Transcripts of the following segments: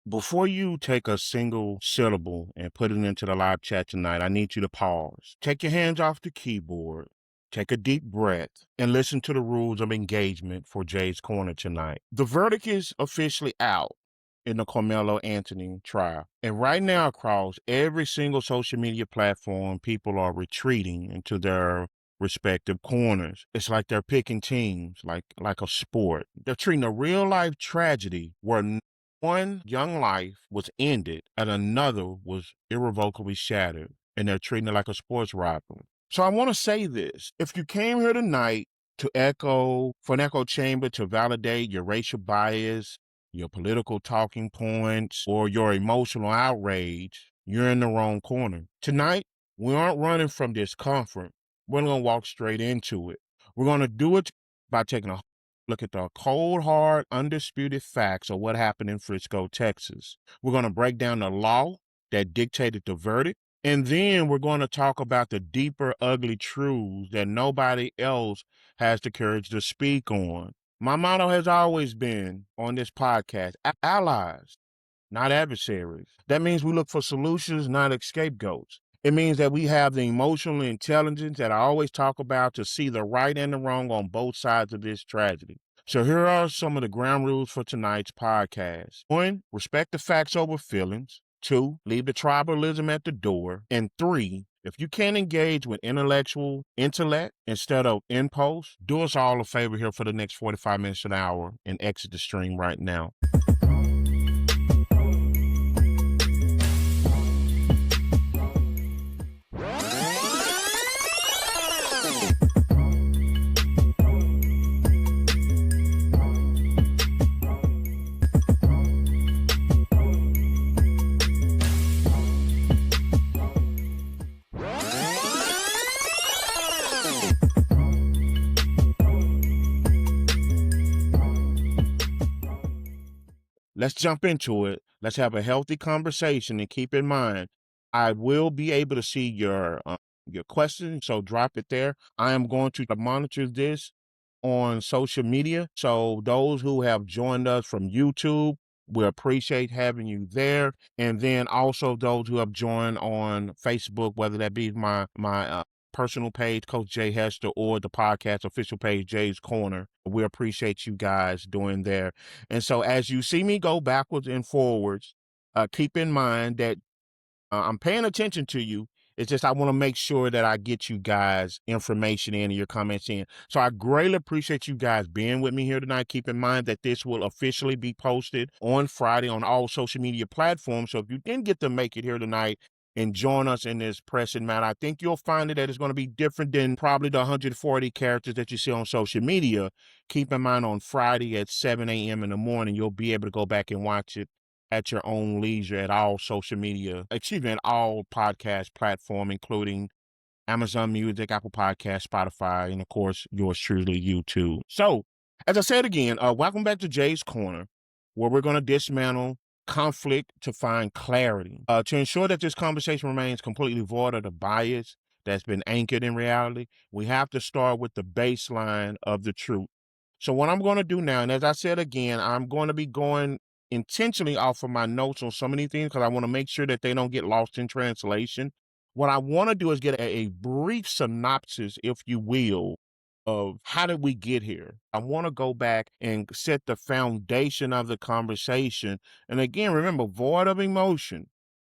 Before you take a single syllable and put it into the live chat tonight, I need you to pause. Take your hands off the keyboard, take a deep breath, and listen to the rules of engagement for Jay's Corner tonight. The verdict is officially out in the Karmelo Anthony trial. And right now, across every single social media platform, people are retreating into their respective corners. It's like they're picking teams, like a sport. They're treating a real life tragedy where one young life was ended and another was irrevocably shattered, and they're treating it like a sports rivalry. So I want to say this. If you came here tonight for an echo chamber to validate your racial bias, your political talking points, or your emotional outrage, you're in the wrong corner. Tonight, we aren't running from discomfort. We're going to walk straight into it. We're going to do it by taking a look at the cold, hard, undisputed facts of what happened in Frisco, Texas. We're going to break down the law that dictated the verdict. And then we're going to talk about the deeper, ugly truths that nobody else has the courage to speak on. My motto has always been on this podcast, allies, not adversaries. That means we look for solutions, not scapegoats. It means that we have the emotional intelligence that I always talk about to see the right and the wrong on both sides of this tragedy. So here are some of the ground rules for tonight's podcast. 1, respect the facts over feelings. 2, leave the tribalism at the door. And 3, if you can't engage with intellectual intellect instead of impulse, do us all a favor here for the next 45 minutes to an hour and exit the stream right now. Let's jump into it. Let's have a healthy conversation, and keep in mind, I will be able to see your questions, so drop it there. I am going to monitor this on social media. So those who have joined us from YouTube, we appreciate having you there. And then also those who have joined on Facebook, whether that be my personal page, Coach Jay Hester, or the podcast official page, Jay's Corner. We appreciate you guys doing there. And so as you see me go backwards and forwards, keep in mind that I'm paying attention to you. It's just I want to make sure that I get you guys information in and your comments in. So I greatly appreciate you guys being with me here tonight. Keep in mind that this will officially be posted on Friday on all social media platforms. So if you didn't get to make it here tonight and join us in this pressing matter, I think you'll find that it's going to be different than probably the 140 characters that you see on social media. Keep in mind on Friday at 7 a.m. in the morning, you'll be able to go back and watch it at your own leisure at all social media, at all podcast platform, including Amazon Music, Apple Podcasts, Spotify, and of course, yours truly, YouTube. So, as I said again, welcome back to Jay's Corner, where we're going to dismantle conflict to find clarity. To ensure that this conversation remains completely void of the bias that's been anchored in reality, we have to start with the baseline of the truth. So what I'm going to do now, and as I said again, I'm going to be going intentionally off of my notes on so many things because I want to make sure that they don't get lost in translation. What I want to do is get a brief synopsis, if you will, of how did we get here. I want to go back and set the foundation of the conversation. And again, remember, void of emotion,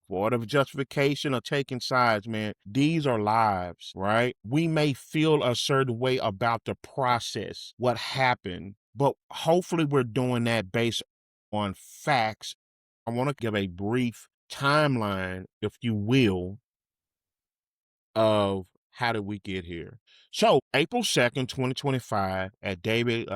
void of justification or taking sides, man. These are lives, right? We may feel a certain way about the process, what happened, but hopefully we're doing that based on facts. I want to give a brief timeline, if you will, of how did we get here. So April 2nd, 2025 at David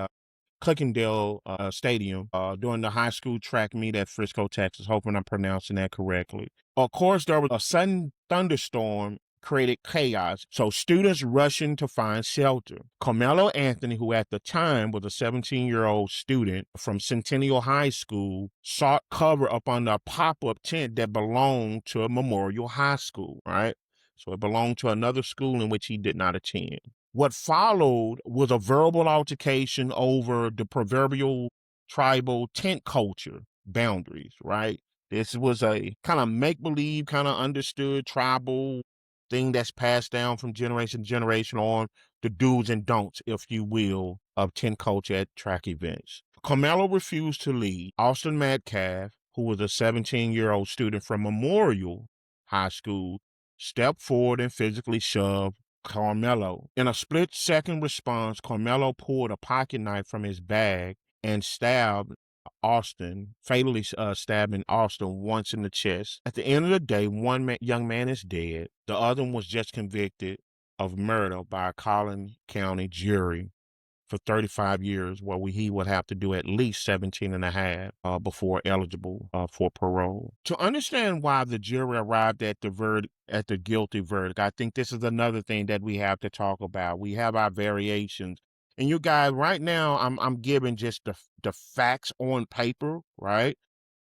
Clickendale Stadium during the high school track meet at Frisco, Texas. Hoping I'm pronouncing that correctly. Of course, there was a sudden thunderstorm created chaos, so students rushing to find shelter. Karmelo Anthony, who at the time was a 17-year-old student from Centennial High School, sought cover up under a pop-up tent that belonged to a Memorial High School, right? So it belonged to another school in which he did not attend. What followed was a verbal altercation over the proverbial tribal tent culture boundaries, right? This was a kind of make-believe, kind of understood tribal thing that's passed down from generation to generation on the do's and don'ts, if you will, of tent culture at track events. Karmelo refused to lead. Austin Metcalf, who was a 17-year-old student from Memorial High School, stepped forward and physically shoved Karmelo. In a split-second response, Karmelo pulled a pocket knife from his bag and stabbed Austin, fatally stabbing Austin once in the chest. At the end of the day, one young man is dead. The other one was just convicted of murder by a Collin County jury for 35 years, where he would have to do at least 17 and a half before eligible for parole. To understand why the jury arrived at the guilty verdict, I think this is another thing that we have to talk about. We have our variations. And you guys, right now, I'm giving just the facts on paper, right?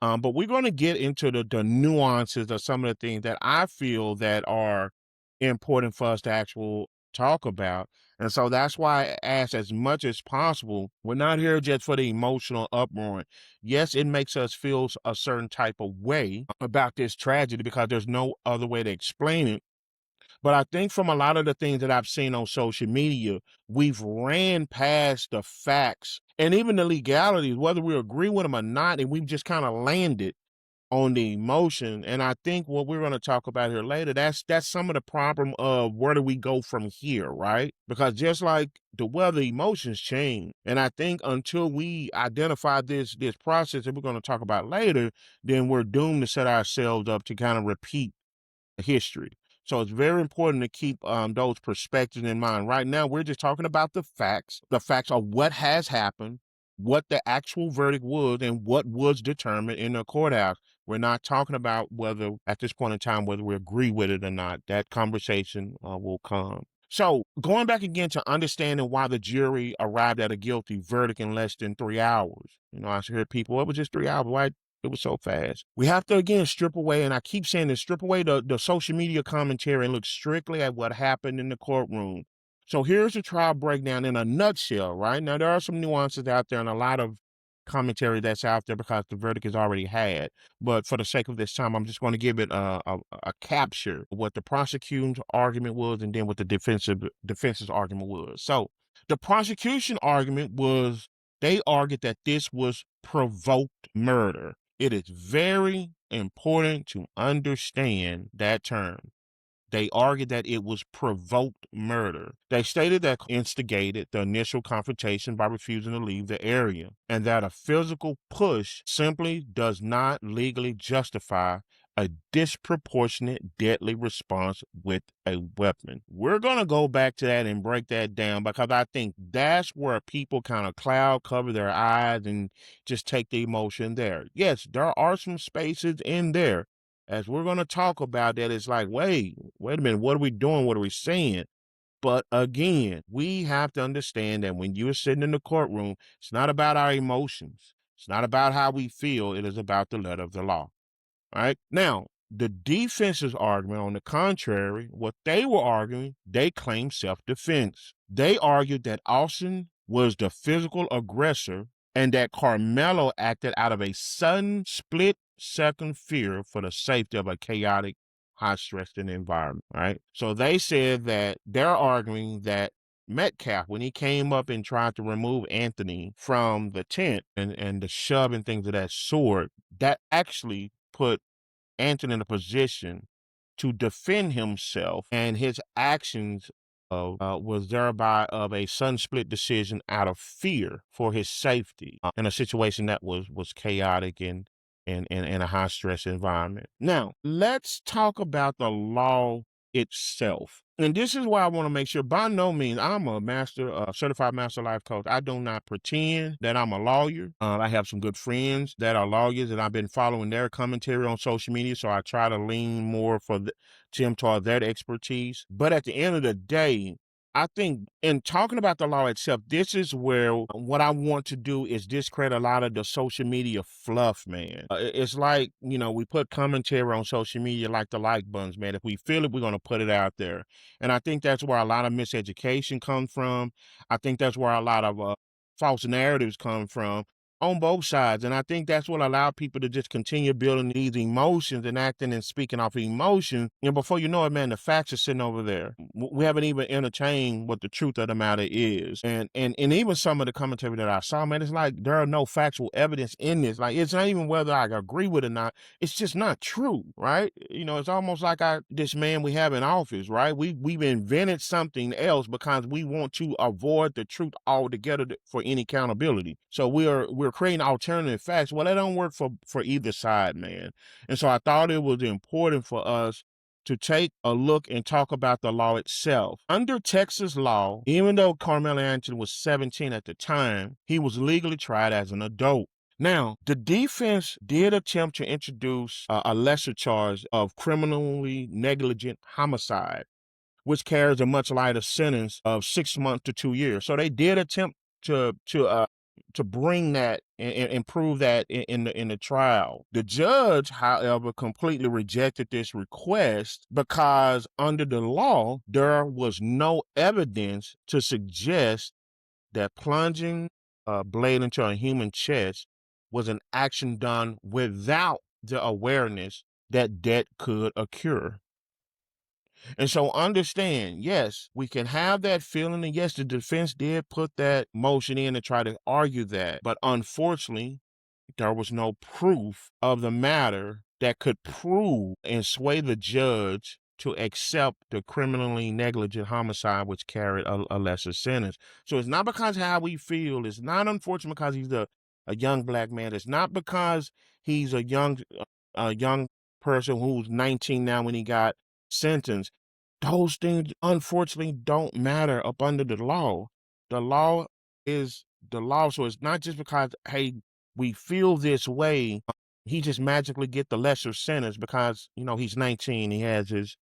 But we're going to get into the nuances of some of the things that I feel that are important for us to actually talk about. And so that's why I ask, as much as possible, we're not here just for the emotional uproar. Yes, it makes us feel a certain type of way about this tragedy because there's no other way to explain it. But I think from a lot of the things that I've seen on social media, we've ran past the facts and even the legalities, whether we agree with them or not, and we've just kind of landed on the emotion. And I think what we're going to talk about here later, that's some of the problem of where do we go from here, right? Because just like the weather, emotions change. And I think until we identify this process that we're going to talk about later, then we're doomed to set ourselves up to kind of repeat history. So it's very important to keep those perspectives in mind. Right now, we're just talking about the facts of what has happened, what the actual verdict was, and what was determined in the courthouse. We're not talking about whether, at this point in time, whether we agree with it or not. That conversation will come. So going back again to understanding why the jury arrived at a guilty verdict in less than 3 hours. I hear people, it was just 3 hours. Why? It was so fast. We have to, again, strip away, and I keep saying this, strip away the social media commentary and look strictly at what happened in the courtroom. So here's the trial breakdown in a nutshell, right? Now, there are some nuances out there and a lot of commentary that's out there because the verdict is already had. But for the sake of this time, I'm just going to give it a capture of what the prosecution's argument was and then what the defense's argument was. So the prosecution argument was, they argued that this was provoked murder. It is very important to understand that term. They argued that it was provoked murder. They stated that instigated the initial confrontation by refusing to leave the area, and that a physical push simply does not legally justify a disproportionate deadly response with a weapon. We're going to go back to that and break that down because I think that's where people kind of cloud cover their eyes and just take the emotion there. Yes, there are some spaces in there, as we're going to talk about, that it's like, wait a minute, what are we doing? What are we saying? But again, we have to understand that when you're sitting in the courtroom, it's not about our emotions. It's not about how we feel. It is about the letter of the law. All right. Now, the defense's argument, on the contrary, what they were arguing, they claimed self-defense. They argued that Austin was the physical aggressor and that Karmelo acted out of a sudden split-second fear for the safety of a chaotic, high-stressed environment, right? So they said that they're arguing that Metcalf, when he came up and tried to remove Anthony from the tent and the shove and things of that sort, that actually put Anthony in a position to defend himself, and his actions was thereby of a sudden split decision out of fear for his safety in a situation that was chaotic and in a high stress environment. Now, let's talk about the law itself. And this is why I want to make sure, by no means, I'm a certified master life coach. I do not pretend that I'm a lawyer. I have some good friends that are lawyers, and I've been following their commentary on social media, so I try to lean more toward their expertise. But at the end of the day, I think in talking about the law itself, this is where what I want to do is discredit a lot of the social media fluff, man. It's like, we put commentary on social media like the like buttons, man. If we feel it, we're going to put it out there. And I think that's where a lot of miseducation comes from. I think that's where a lot of false narratives come from. on both sides. And I think that's what allowed people to just continue building these emotions and acting and speaking off emotion. And before you know it, man, the facts are sitting over there. We haven't even entertained what the truth of the matter is. And even some of the commentary that I saw, man, it's like there are no factual evidence in this. Like, it's not even whether I agree with it or not. It's just not true, right? You know, it's almost like this man we have in office, right? We've invented something else because we want to avoid the truth altogether for any accountability. So we're creating alternative facts. Well, that don't work for either side, man. And so I thought it was important for us to take a look and talk about the law itself. Under Texas law, even though Karmelo Anthony was 17 at the time, he was legally tried as an adult. Now, the defense did attempt to introduce a lesser charge of criminally negligent homicide, which carries a much lighter sentence of 6 months to 2 years. So they did attempt to bring that and prove that in the trial. The judge, however, completely rejected this request because under the law, there was no evidence to suggest that plunging a blade into a human chest was an action done without the awareness that death could occur. And so understand, yes, we can have that feeling, and yes, the defense did put that motion in to try to argue that. But unfortunately, there was no proof of the matter that could prove and sway the judge to accept the criminally negligent homicide, which carried a lesser sentence. So it's not because how we feel. It's not unfortunate because he's a young black man. It's not because he's a young person who's 19 now when he got sentenced. Those things, unfortunately, don't matter up under the law. The law is the law. So it's not just because, hey, we feel this way, he just magically get the lesser sentence because, you know, he's 19. He has his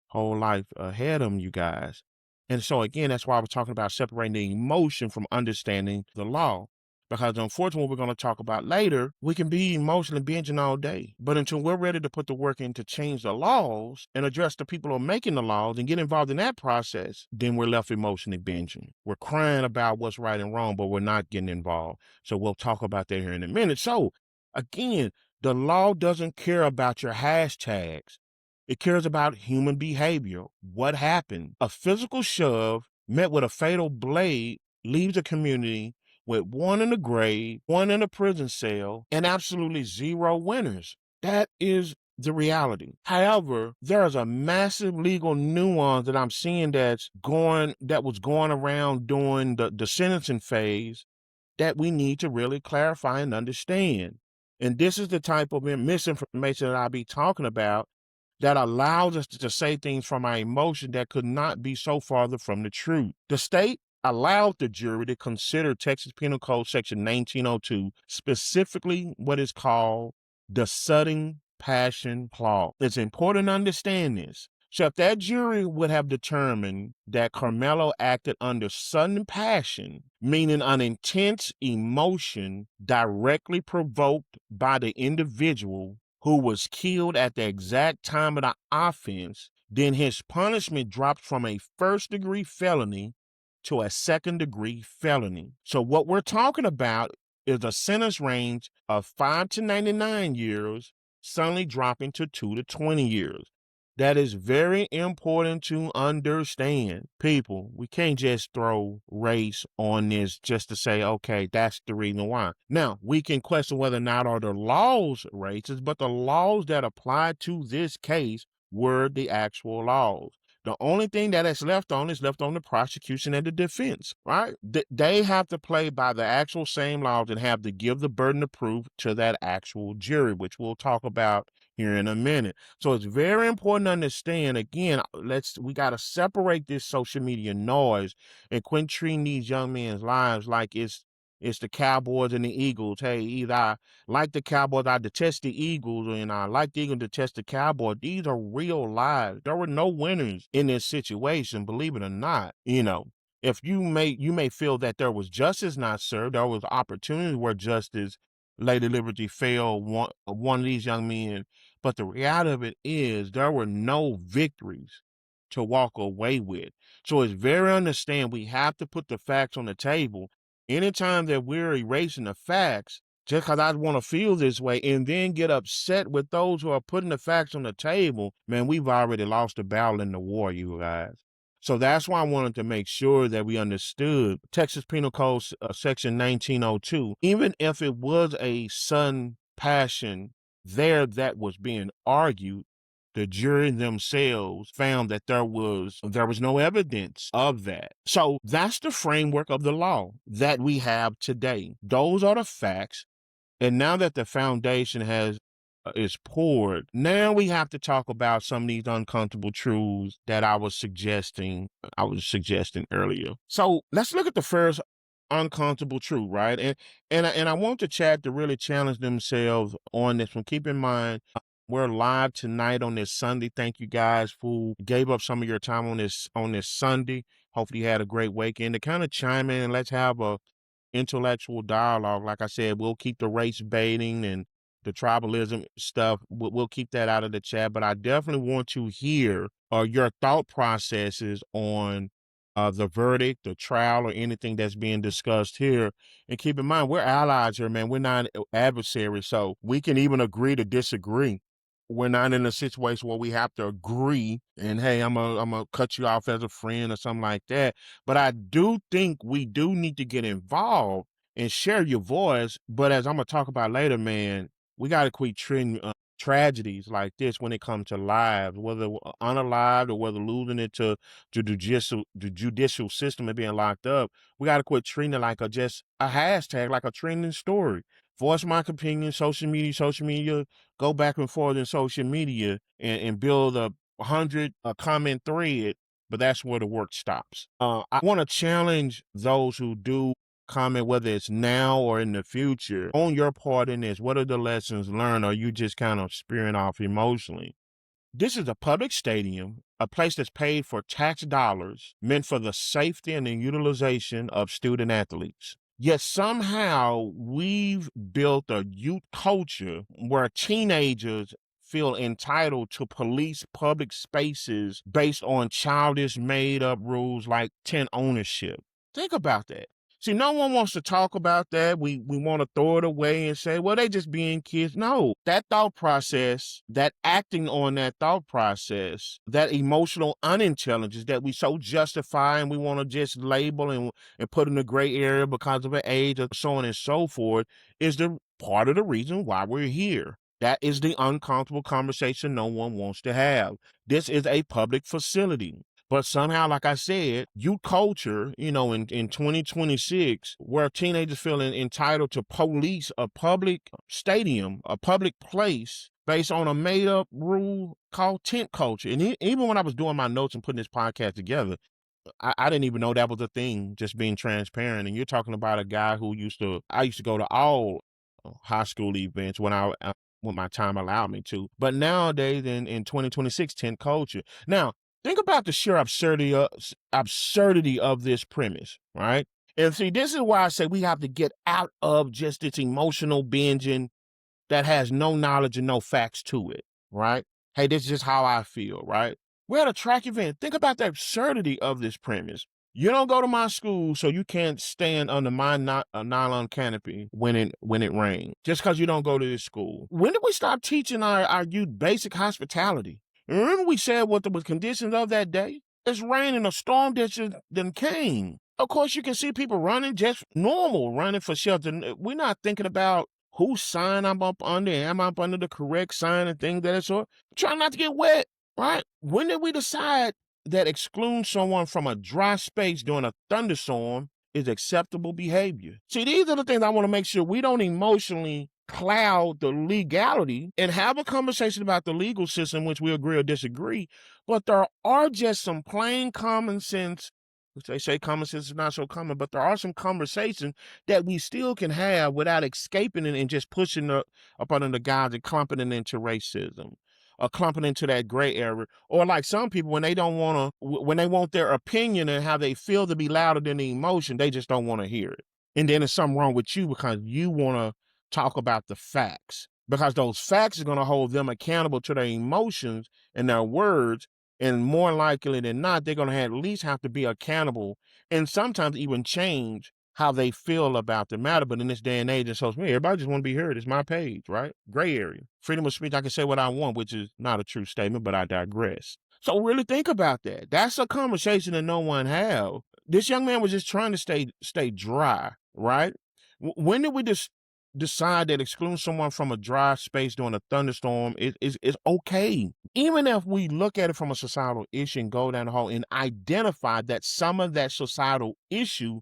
whole life ahead of him, you guys. And so, again, that's why I was talking about separating the emotion from understanding the law. Because unfortunately, what we're going to talk about later, we can be emotionally binging all day. But until we're ready to put the work in to change the laws and address the people who are making the laws and get involved in that process, then we're left emotionally binging. We're crying about what's right and wrong, but we're not getting involved. So we'll talk about that here in a minute. So again, the law doesn't care about your hashtags. It cares about human behavior. What happened? A physical shove met with a fatal blade leaves a community with one in the grave, one in a prison cell, and absolutely zero winners. That is the reality. However, there is a massive legal nuance that I'm seeing that was going around during the sentencing phase that we need to really clarify and understand. And this is the type of misinformation that I'll be talking about that allows us to say things from our emotion that could not be so farther from the truth. The state allowed the jury to consider Texas Penal Code Section 1902, specifically what is called the sudden passion clause. It's important to understand this. So if that jury would have determined that Karmelo acted under sudden passion, meaning an intense emotion directly provoked by the individual who was killed at the exact time of the offense, then his punishment dropped from a first-degree felony to a second-degree felony. So what we're talking about is a sentence range of 5 to 99 years, suddenly dropping to 2 to 20 years. That is very important to understand. People, we can't just throw race on this just to say, okay, that's the reason why. Now, we can question whether or not are the laws racist, but the laws that apply to this case were the actual laws. The only thing that is left on the prosecution and the defense, right? They have to play by the actual same laws and have to give the burden of proof to that actual jury, which we'll talk about here in a minute. So it's very important to understand, again, we got to separate this social media noise and quit treating these young men's lives like it's the Cowboys and the Eagles. Hey, either I like the Cowboys, I detest the Eagles, and I like the Eagles, detest the Cowboys. These are real lives. There were no winners in this situation, believe it or not. You know, if you may feel that there was justice not served, there was opportunity where justice, Lady Liberty failed one of these young men. But the reality of it is there were no victories to walk away with. So it's very understand we have to put the facts on the table. Anytime that we're erasing the facts, just because I want to feel this way and then get upset with those who are putting the facts on the table, man, we've already lost the battle in the war, you guys. So that's why I wanted to make sure that we understood Texas Penal Code Section 1902. Even if it was a sudden passion there that was being argued, the jury themselves found that there was no evidence of that. So that's the framework of the law that we have today. Those are the facts. And now that the foundation is poured, now we have to talk about some of these uncomfortable truths that I was suggesting earlier. So let's look at the first uncomfortable truth, right? And I want the chat to really challenge themselves on this one. Keep in mind, we're live tonight on this Sunday. Thank you guys who gave up some of your time on this Sunday. Hopefully you had a great weekend. To kind of chime in and let's have a intellectual dialogue. Like I said, we'll keep the race baiting and the tribalism stuff. We'll keep that out of the chat, but I definitely want to hear your thought processes on the verdict, the trial, or anything that's being discussed here. And keep in mind, we're allies here, man. We're not adversaries, so we can even agree to disagree. We're not in a situation where we have to agree and, hey, I'm gonna cut you off as a friend or something like that. But I do think we do need to get involved and share your voice. But as I'm gonna talk about later, man, we got to quit treating tragedies like this when it comes to lives, whether unalived or whether losing it to the judicial system and being locked up. We got to quit treating it like just a hashtag, like a trending story. Voice my opinion, social media, go back and forth in social media and build a 100 comment thread, but that's where the work stops. I want to challenge those who do comment, whether it's now or in the future, on your part in this. What are the lessons learned? Or are you just kind of spearing off emotionally? This is a public stadium, a place that's paid for tax dollars, meant for the safety and the utilization of student athletes. Yet somehow we've built a youth culture where teenagers feel entitled to police public spaces based on childish made up rules like tent ownership. Think about that. See, no one wants to talk about that. We want to throw it away and say, well, they just being kids. No, that thought process, that acting on that thought process, that emotional unintelligence that we so justify and we want to just label and put in the gray area because of an age or so on and so forth is the part of the reason why we're here. That is the uncomfortable conversation no one wants to have. This is a public facility. But somehow, like I said, youth culture, in 2026, where teenagers feel entitled to police a public stadium, a public place based on a made up rule called tent culture. And even when I was doing my notes and putting this podcast together, I didn't even know that was a thing, just being transparent. And you're talking about a guy who I used to go to all high school events when my time allowed me to. But nowadays in 2026, tent culture. Now, think about the sheer absurdity of this premise, right? And see, this is why I say we have to get out of just this emotional binging that has no knowledge and no facts to it, right? Hey, this is just how I feel, right? We're at a track event. Think about the absurdity of this premise. You don't go to my school, so you can't stand under my nylon canopy when it rains, just because you don't go to this school. When did we stop teaching our youth basic hospitality? Remember we said what the conditions of that day? It's raining, a storm that just then came. Of course, you can see people running just normal, running for shelter. We're not thinking about whose sign I'm up under, am I up under the correct sign and things of that sort. Trying not to get wet, right? When did we decide that excluding someone from a dry space during a thunderstorm is acceptable behavior? See, these are the things I want to make sure we don't emotionally cloud the legality and have a conversation about the legal system, which we agree or disagree. But there are just some plain common sense, which they say common sense is not so common, but there are some conversations that we still can have without escaping it and just pushing up under the guise and clumping it into racism or clumping into that gray area. Or like some people, when they want their opinion and how they feel to be louder than the emotion, they just don't want to hear it. And then there's something wrong with you because you want to talk about the facts, because those facts are going to hold them accountable to their emotions and their words. And more likely than not, they're going to at least have to be accountable and sometimes even change how they feel about the matter. But in this day and age in social media, everybody just want to be heard. It's my page, right? Gray area. Freedom of speech, I can say what I want, which is not a true statement, but I digress. So really think about that. That's a conversation that no one have. This young man was just trying to stay dry, right? When did we just decide that excluding someone from a dry space during a thunderstorm is okay? Even if we look at it from a societal issue and go down the hall and identify that some of that societal issue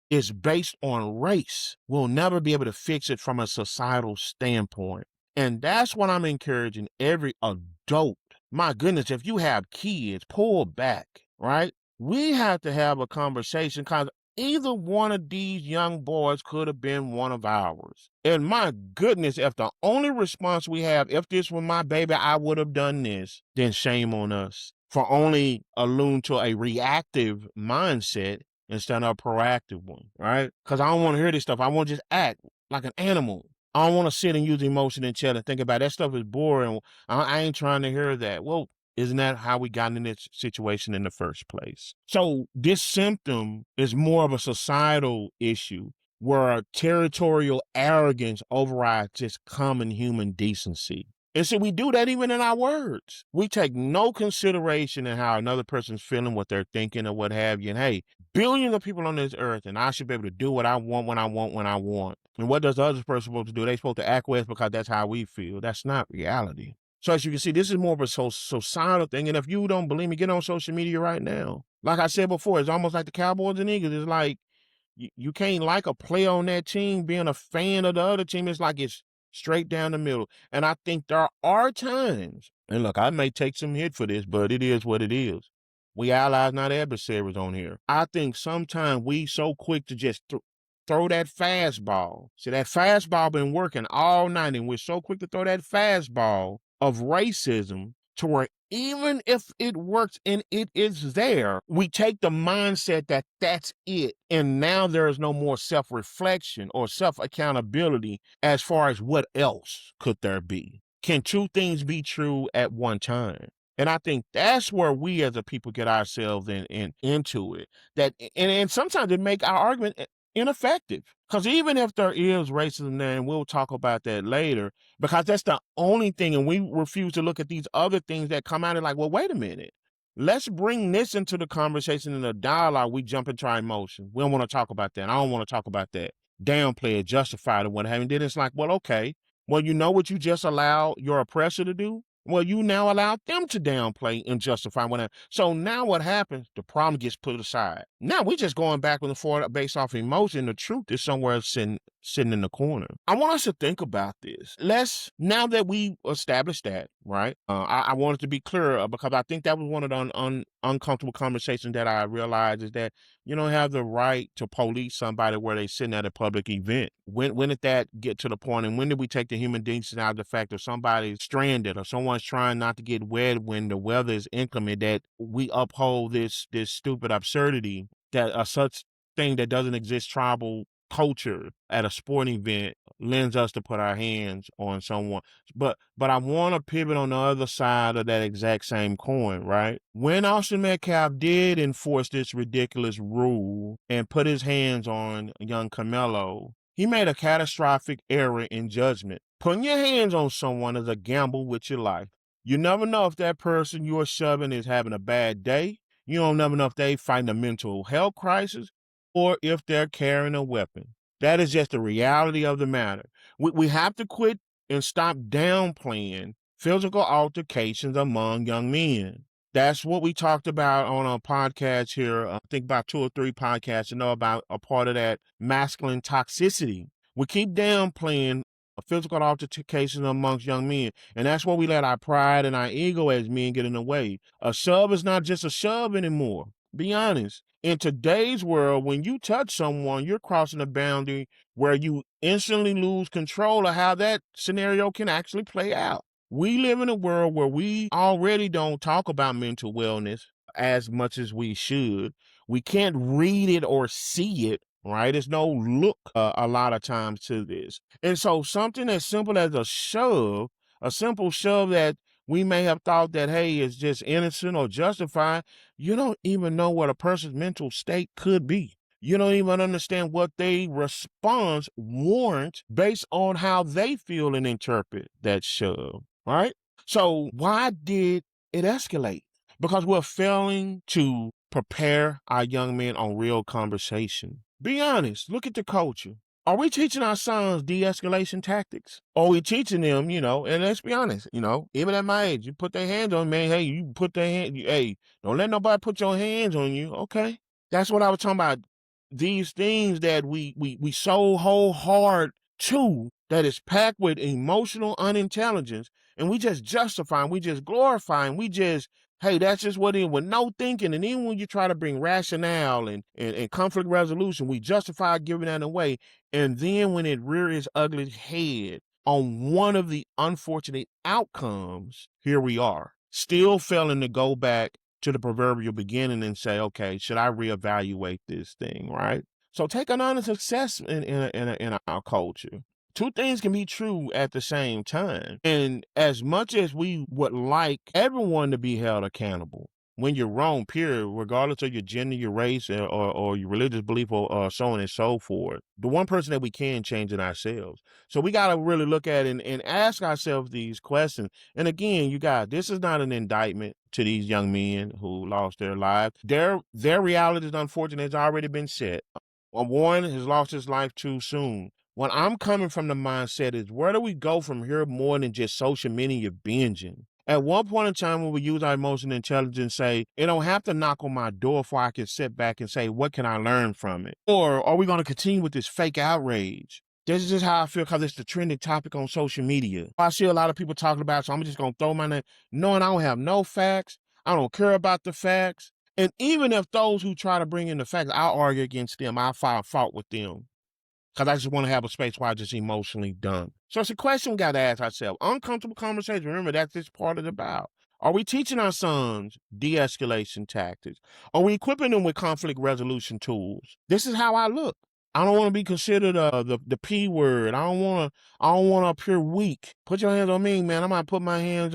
is based on race, we'll never be able to fix it from a societal standpoint. And that's what I'm encouraging every adult. My goodness, if you have kids, pull back, right? We have to have a conversation because either one of these young boys could have been one of ours. And my goodness, if the only response we have, if this were my baby, I would have done this, then shame on us for only alluding to a reactive mindset instead of a proactive one, right? Because I don't want to hear this stuff. I want to just act like an animal. I don't want to sit and use emotion and chill and think about it. That stuff is boring. I ain't trying to hear that. Well, isn't that how we got in this situation in the first place? So this symptom is more of a societal issue where territorial arrogance overrides just common human decency. And so we do that even in our words. We take no consideration in how another person's feeling, what they're thinking, or what have you. And hey, billions of people on this earth, and I should be able to do what I want when I want when I want. And what does the other person supposed to do? They're supposed to acquiesce because that's how we feel. That's not reality. So as you can see, this is more of a societal thing. And if you don't believe me, get on social media right now. Like I said before, it's almost like the Cowboys and Eagles. It's like you can't like a player on that team being a fan of the other team. It's like it's straight down the middle. And I think there are times, and look, I may take some hit for this, but it is what it is. We allies, not adversaries on here. I think sometimes we so quick to just throw that fastball. See, that fastball been working all night, and we're so quick to throw that fastball of racism to where even if it works and it is there, we take the mindset that that's it. And now there is no more self-reflection or self-accountability as far as what else could there be. Can two things be true at one time? And I think that's where we as a people get ourselves into it. And sometimes it make our argument ineffective. Because even if there is racism there, and we'll talk about that later, because that's the only thing, and we refuse to look at these other things that come out and like, well, wait a minute. Let's bring this into the conversation and the dialogue. We jump into our emotion. We don't want to talk about that. I don't want to talk about that. Downplay it, justify it, or what have you. Then it's like, well, okay. Well, you know what you just allowed your oppressor to do? Well, you now allow them to downplay and justify whatever. So now what happens? The problem gets put aside. Now we're just going back and forth based off emotion. The truth is somewhere sitting in the corner. I want us to think about this. Now that we established that, right? I wanted to be clear because I think that was one of the uncomfortable conversations that I realized is that you don't have the right to police somebody where they're sitting at a public event. When did that get to the point, and when did we take the human decency out of the fact that somebody's stranded or someone's trying not to get wet when the weather is inclement, that we uphold this stupid absurdity that a such thing that doesn't exist, tribal culture at a sporting event, lends us to put our hands on someone. But I want to pivot on the other side of that exact same coin, right? When Austin Metcalf did enforce this ridiculous rule and put his hands on young Karmelo, he made a catastrophic error in judgment. Putting your hands on someone is a gamble with your life. You never know if that person you're shoving is having a bad day. You don't never know if they fighting a mental health crisis or if they're carrying a weapon. That is just the reality of the matter. We have to quit and stop downplaying physical altercations among young men. That's what we talked about on a podcast here. I think about 2 or 3 podcasts to know about a part of that masculine toxicity. We keep downplaying physical altercations amongst young men. And that's where we let our pride and our ego as men get in the way. A shove is not just a shove anymore. Be honest. In today's world, when you touch someone, you're crossing a boundary where you instantly lose control of how that scenario can actually play out. We live in a world where we already don't talk about mental wellness as much as we should. We can't read it or see it, right? There's no look a lot of times to this. And so something as simple as a simple shove that we may have thought that, hey, is just innocent or justified, you don't even know what a person's mental state could be. You don't even understand what they response warrant based on how they feel and interpret that shove, right? So why did it escalate? Because we're failing to prepare our young men on real conversation. Be honest, look at the culture. Are we teaching our sons de-escalation tactics? Are we teaching them, and let's be honest, even at my age, you put their hands on me, hey, you put their hand, hey, don't let nobody put your hands on you. Okay. That's what I was talking about. These things that we so hold hard to, that is packed with emotional unintelligence, and we just justify, and we just glorify, and we just, hey, that's just what it is, with no thinking. And even when you try to bring rationale and conflict resolution, we justify giving that away. And then when it rears its ugly head on one of the unfortunate outcomes, here we are, still failing to go back to the proverbial beginning and say, okay, should I reevaluate this thing, right? So take an honest assessment in our culture. Two things can be true at the same time. And as much as we would like everyone to be held accountable, when you're wrong, period, regardless of your gender, your race, or your religious belief, or so on and so forth, the one person that we can change is ourselves. So we got to really look at it and ask ourselves these questions. And again, you guys, this is not an indictment to these young men who lost their lives. Their reality is unfortunate, has already been set. One has lost his life too soon. What I'm coming from the mindset is, where do we go from here more than just social media binging? At one point in time, when we use our emotional intelligence, say, it don't have to knock on my door before I can sit back and say, what can I learn from it? Or are we going to continue with this fake outrage? This is just how I feel, because it's the trending topic on social media. I see a lot of people talking about it, so I'm just going to throw my name, knowing I don't have no facts. I don't care about the facts. And even if those who try to bring in the facts, I'll argue against them. I'll find fault with them, because I just want to have a space where I just emotionally done. So it's a question we got to ask ourselves. Uncomfortable conversation. Remember, that's this part of the about. Are we teaching our sons de-escalation tactics? Are we equipping them with conflict resolution tools? This is how I look. I don't want to be considered the P word. I don't want to appear weak. Put your hands on me, man. I might put my hands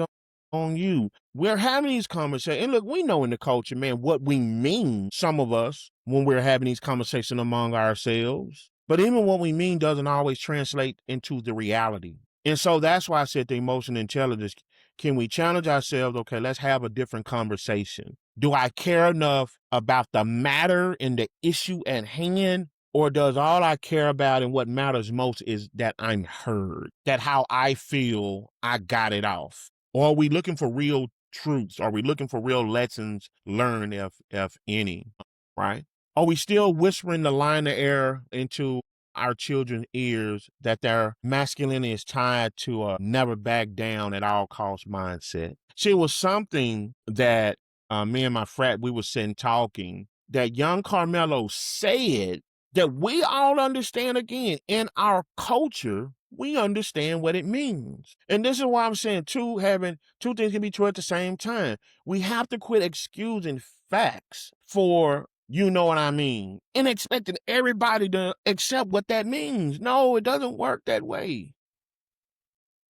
on you. We're having these conversations. And look, we know in the culture, man, what we mean, some of us, when we're having these conversations among ourselves. But even what we mean doesn't always translate into the reality. And so that's why I said the emotional intelligence. Can we challenge ourselves? Okay, let's have a different conversation. Do I care enough about the matter and the issue at hand? Or does all I care about and what matters most is that I'm heard, that how I feel, I got it off? Or are we looking for real truths? Are we looking for real lessons learned, if any, right? Are we still whispering the line of air into our children's ears that their masculinity is tied to a never back down at all cost mindset? See, it was something that me and my frat, we were sitting talking, that young Karmelo said, that we all understand. Again, in our culture, we understand what it means. And this is why I'm saying having two things can be true at the same time. We have to quit excusing facts for, you know what I mean, and expecting everybody to accept what that means. No, it doesn't work that way.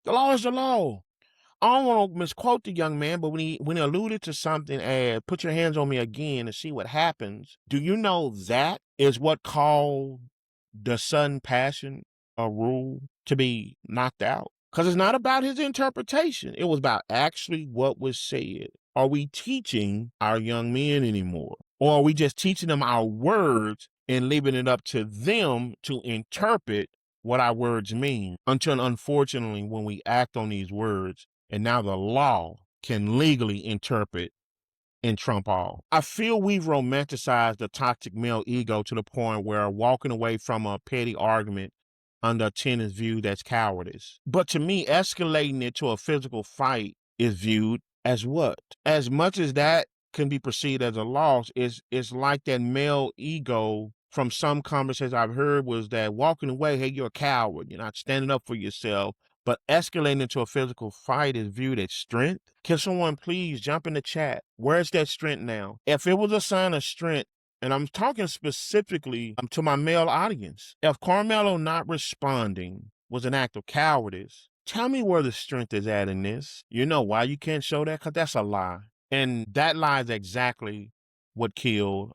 The law is the law. I don't want to misquote the young man, but when he alluded to something as, put your hands on me again and see what happens, do you know that is what called the sudden passion a rule to be knocked out? Because it's not about his interpretation. It was about actually what was said. Are we teaching our young men anymore? Or are we just teaching them our words and leaving it up to them to interpret what our words mean? Until, unfortunately, when we act on these words, and now the law can legally interpret and trump all. I feel we've romanticized the toxic male ego to the point where walking away from a petty argument under a tennis view that's cowardice. But to me, escalating it to a physical fight is viewed as what? As much as that can be perceived as a loss, it's like that male ego from some conversations I've heard was that walking away, hey, you're a coward. You're not standing up for yourself. But escalating into a physical fight is viewed as strength. Can someone please jump in the chat? Where's that strength now? If it was a sign of strength, and I'm talking specifically to my male audience, if Karmelo not responding was an act of cowardice, tell me where the strength is at in this. You know why you can't show that? Because that's a lie. And that lie is exactly what killed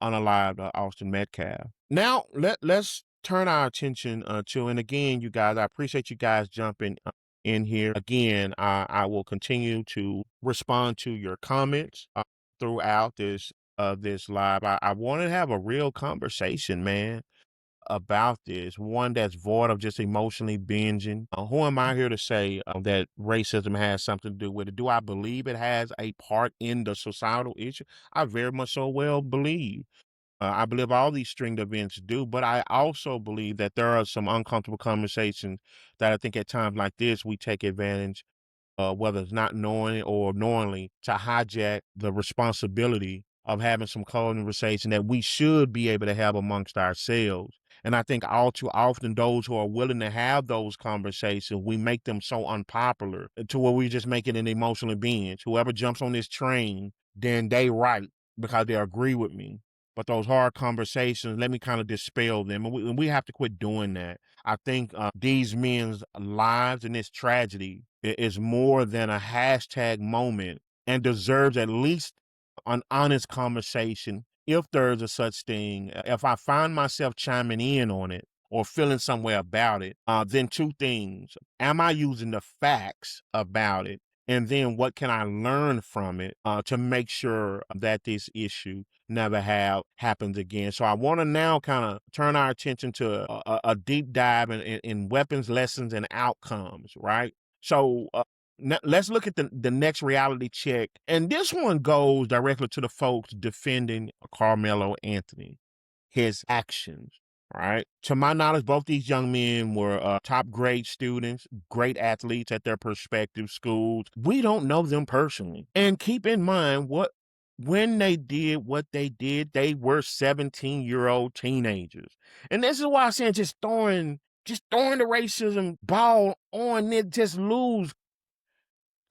unalived Austin Metcalf. Now let's turn our attention to, and again, you guys, I appreciate you guys jumping in here. Again, I will continue to respond to your comments throughout this live. I want to have a real conversation, man, about this, one that's void of just emotionally binging. Who am I here to say that racism has something to do with it? Do I believe it has a part in the societal issue? I very much so well believe. I believe all these stringed events do, but I also believe that there are some uncomfortable conversations that I think at times like this, we take advantage, whether it's not knowing or knowingly, to hijack the responsibility of having some conversation that we should be able to have amongst ourselves. And I think all too often those who are willing to have those conversations, we make them so unpopular to where we just make it an emotional binge. Whoever jumps on this train, then they right because they agree with me. But those hard conversations, let me kind of dispel them. And we have to quit doing that. I think these men's lives and this tragedy is more than a hashtag moment and deserves at least an honest conversation, if there is a such thing. If I find myself chiming in on it or feeling some way about it, then two things. Am I using the facts about it? And then what can I learn from it to make sure that this issue never happens again? So I want to now kind of turn our attention to a deep dive in weapons, lessons, and outcomes, right? So let's look at the next reality check. And this one goes directly to the folks defending Karmelo Anthony, his actions. Right. To my knowledge, both these young men were top grade students, great athletes at their prospective schools. We don't know them personally. And keep in mind when they did what they did, they were 17-year-old teenagers. And this is why I'm saying just throwing the racism ball on it, just lose.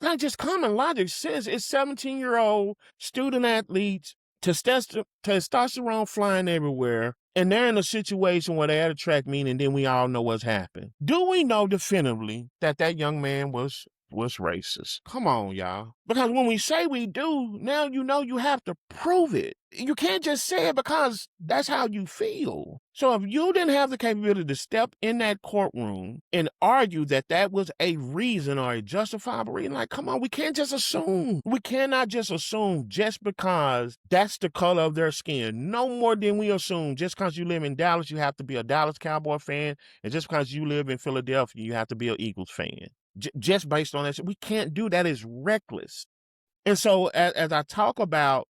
Like, just common logic says it's 17-year-old student athletes, testosterone flying everywhere, and they're in a situation where they're at a track meet, and then we all know what's happened. Do we know definitively that young man was racist? Come on, y'all. Because when we say we do, now you know you have to prove it. You can't just say it because that's how you feel. So if you didn't have the capability to step in that courtroom and argue that was a reason or a justifiable reason, like, come on, we can't just assume. We cannot just assume just because that's the color of their skin. No more than we assume just because you live in Dallas, you have to be a Dallas Cowboy fan. And just because you live in Philadelphia, you have to be an Eagles fan. Just based on that, we can't do that. Is reckless. And so as I talk about,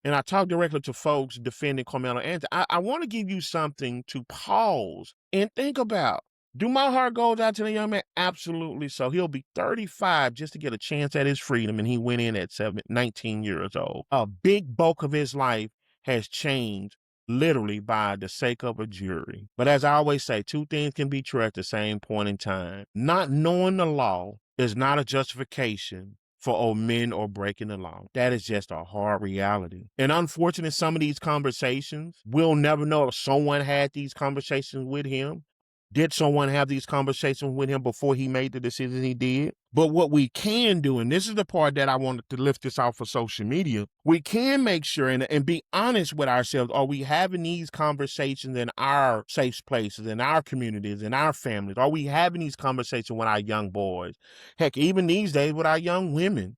and I talk directly to folks defending Karmelo Anthony, I want to give you something to pause and think about. Do my heart goes out to the young man? Absolutely so. He'll be 35 just to get a chance at his freedom, and he went in at 19 years old. A big bulk of his life has changed literally by the sake of a jury. But as I always say, two things can be true at the same point in time. Not knowing the law is not a justification for omitting or breaking the law. That is just a hard reality. And unfortunately, some of these conversations, we'll never know if someone had these conversations with him. Did someone have these conversations with him before he made the decision he did? But what we can do, and this is the part that I wanted to lift this off of social media, we can make sure and be honest with ourselves. Are we having these conversations in our safe places, in our communities, in our families? Are we having these conversations with our young boys? Heck, even these days with our young women.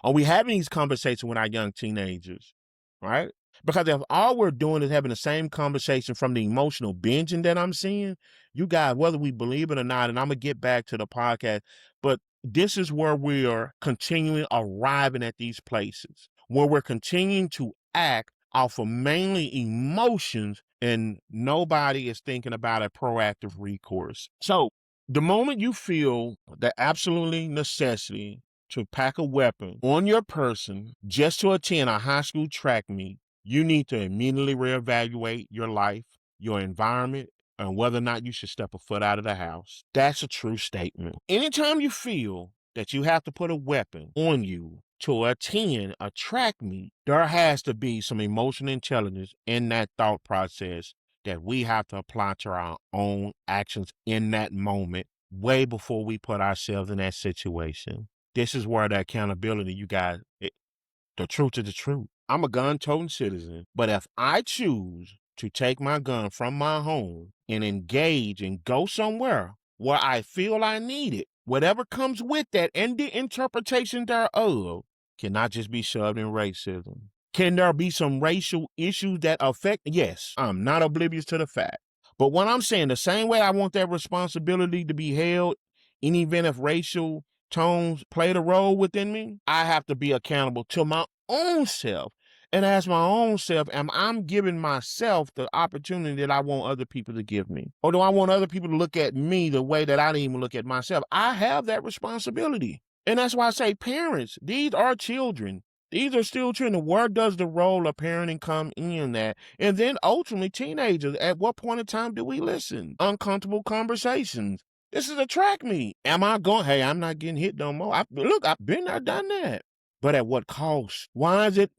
Are we having these conversations with our young teenagers? Right? Because if all we're doing is having the same conversation from the emotional binging that I'm seeing, you guys, whether we believe it or not, and I'm going to get back to the podcast, but this is where we are continuing arriving at these places, where we're continuing to act off of mainly emotions and nobody is thinking about a proactive recourse. So the moment you feel the absolutely necessity to pack a weapon on your person just to attend a high school track meet, you need to immediately reevaluate your life, your environment, and whether or not you should step a foot out of the house. That's a true statement. Anytime you feel that you have to put a weapon on you to attend a track meet, there has to be some emotional intelligence in that thought process that we have to apply to our own actions in that moment, way before we put ourselves in that situation. This is where the accountability, you guys, the truth is the truth. I'm a gun-toting citizen, but if I choose to take my gun from my home and engage and go somewhere where I feel I need it, whatever comes with that and the interpretation thereof cannot just be shoved in racism. Can there be some racial issues that affect? Yes, I'm not oblivious to the fact. But what I'm saying, the same way I want that responsibility to be held, in event if racial tones played a role within me, I have to be accountable to my own self and ask my own self, am I giving myself the opportunity that I want other people to give me? Or do I want other people to look at me the way that I didn't even look at myself? I have that responsibility. And that's why I say, parents, these are children. These are still children. Where does the role of parenting come in that? And then ultimately, teenagers, at what point in time do we listen? Uncomfortable conversations. This is a track meet. Am I going, hey, I'm not getting hit no more. Look, I've been there, done that. But at what cost? Why is it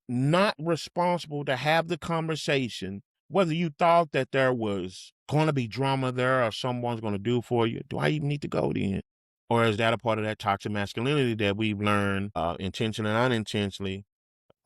not responsible to have the conversation, whether you thought that there was going to be drama there or someone's going to do for you? Do I even need to go then? Or is that a part of that toxic masculinity that we've learned intentionally and unintentionally?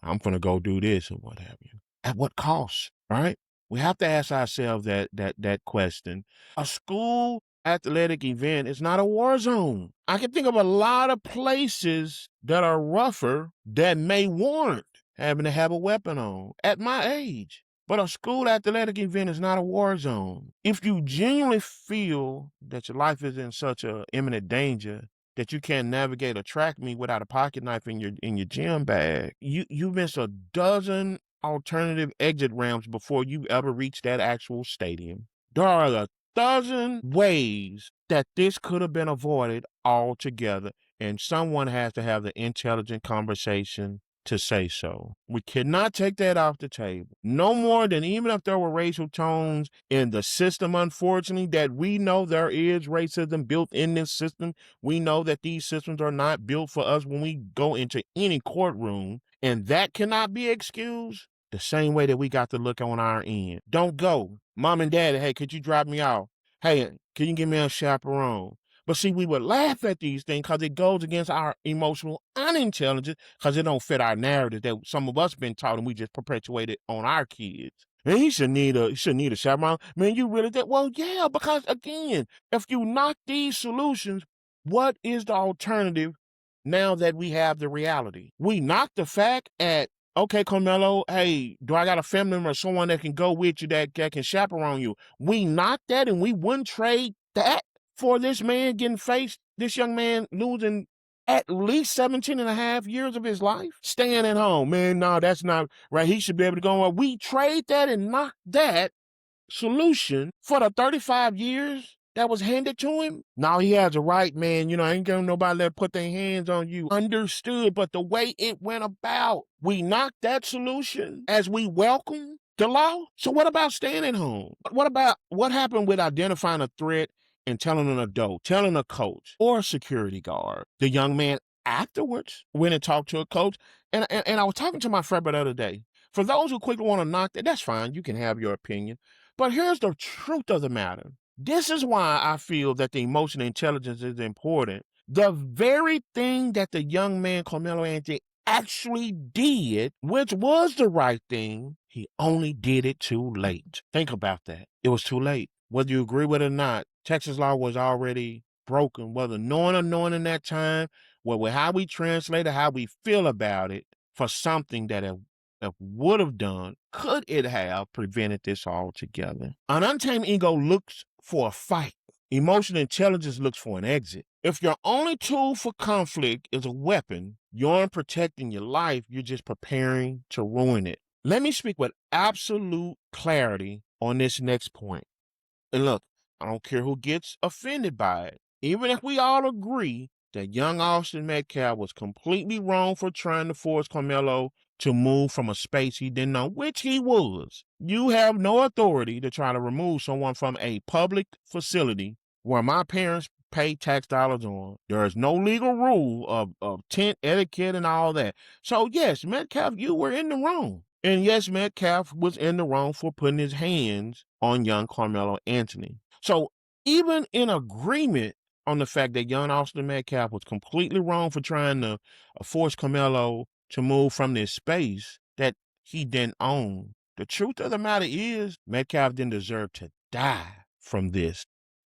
I'm going to go do this or what have you. At what cost, right? We have to ask ourselves that question. A school athletic event is not a war zone. I can think of a lot of places that are rougher that may warrant having to have a weapon on at my age. But a school athletic event is not a war zone. If you genuinely feel that your life is in such a imminent danger that you can't navigate a track meet without a pocket knife in your gym bag, you miss a dozen alternative exit ramps before you ever reach that actual stadium. There are a dozen ways that this could have been avoided altogether, and someone has to have the intelligent conversation to say so. We cannot take that off the table. No more than even if there were racial tones in the system, unfortunately, that we know there is racism built in this system. We know that these systems are not built for us when we go into any courtroom, and that cannot be excused. The same way that we got to look on our end. Don't go. Mom and Dad, hey, could you drop me off? Hey, can you give me a chaperone? But see, we would laugh at these things because it goes against our emotional unintelligence because it don't fit our narrative that some of us been taught and we just perpetuate it on our kids. And he should need a chaperone. Man, you really did? Well, yeah, because again, if you knock these solutions, what is the alternative now that we have the reality? We knock the fact at, okay, Karmelo, hey, do I got a family member or someone that can go with you that can chaperone you? We knock that and we wouldn't trade that for this man getting faced, this young man losing at least 17 and a half years of his life, staying at home. Man, no, that's not right. He should be able to go on. We trade that and knock that solution for the 35 years that was handed to him. Now he has a right, man. I ain't gonna nobody let put their hands on you. Understood, but the way it went about, we knocked that solution as we welcome the law. So what about staying at home? What happened with identifying a threat and telling an adult, telling a coach or a security guard? The young man afterwards went and talked to a coach. And I was talking to my friend the other day. For those who quickly want to knock that, that's fine. You can have your opinion. But here's the truth of the matter. This is why I feel that the emotional intelligence is important. The very thing that the young man, Karmelo Anthony, actually did, which was the right thing, he only did it too late. Think about that. It was too late. Whether you agree with it or not, Texas law was already broken, whether knowing or knowing in that time, with how we translate it, how we feel about it, for something that would have done, could it have prevented this altogether? An untamed ego looks for a fight. Emotional intelligence looks for an exit. If your only tool for conflict is a weapon, you aren't protecting your life, you're just preparing to ruin it. Let me speak with absolute clarity on this next point. And look, I don't care who gets offended by it. Even if we all agree that young Austin Metcalf was completely wrong for trying to force Karmelo to move from a space he didn't know, which he was. You have no authority to try to remove someone from a public facility where my parents pay tax dollars on. There is no legal rule of tent etiquette and all that. So yes, Metcalf, you were in the wrong. And yes, Metcalf was in the wrong for putting his hands on young Karmelo Anthony. So even in agreement on the fact that young Austin Metcalf was completely wrong for trying to force Karmelo to move from this space, that he didn't own. The truth of the matter is, Metcalf didn't deserve to die from this.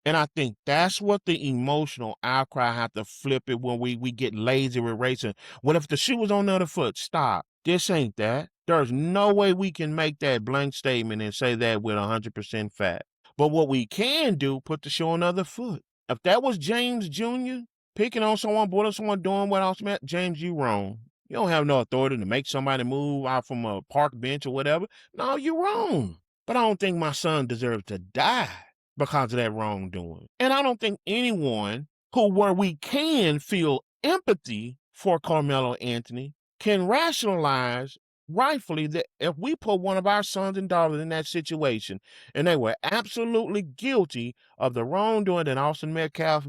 And I think that's what the emotional outcry have to flip it when we get lazy with racing. What if the shoe was on the other foot? Stop. This ain't that. There's no way we can make that blank statement and say that with 100% fact. But what we can do, put the shoe on the other foot. If that was James Jr. picking on someone, boarding someone, doing what else, man, James, you wrong. You don't have no authority to make somebody move out from a park bench or whatever. No, you're wrong. But I don't think my son deserves to die because of that wrongdoing. And I don't think anyone where we can feel empathy for Karmelo Anthony can rationalize rightfully that if we put one of our sons and daughters in that situation and they were absolutely guilty of the wrongdoing that Austin Metcalf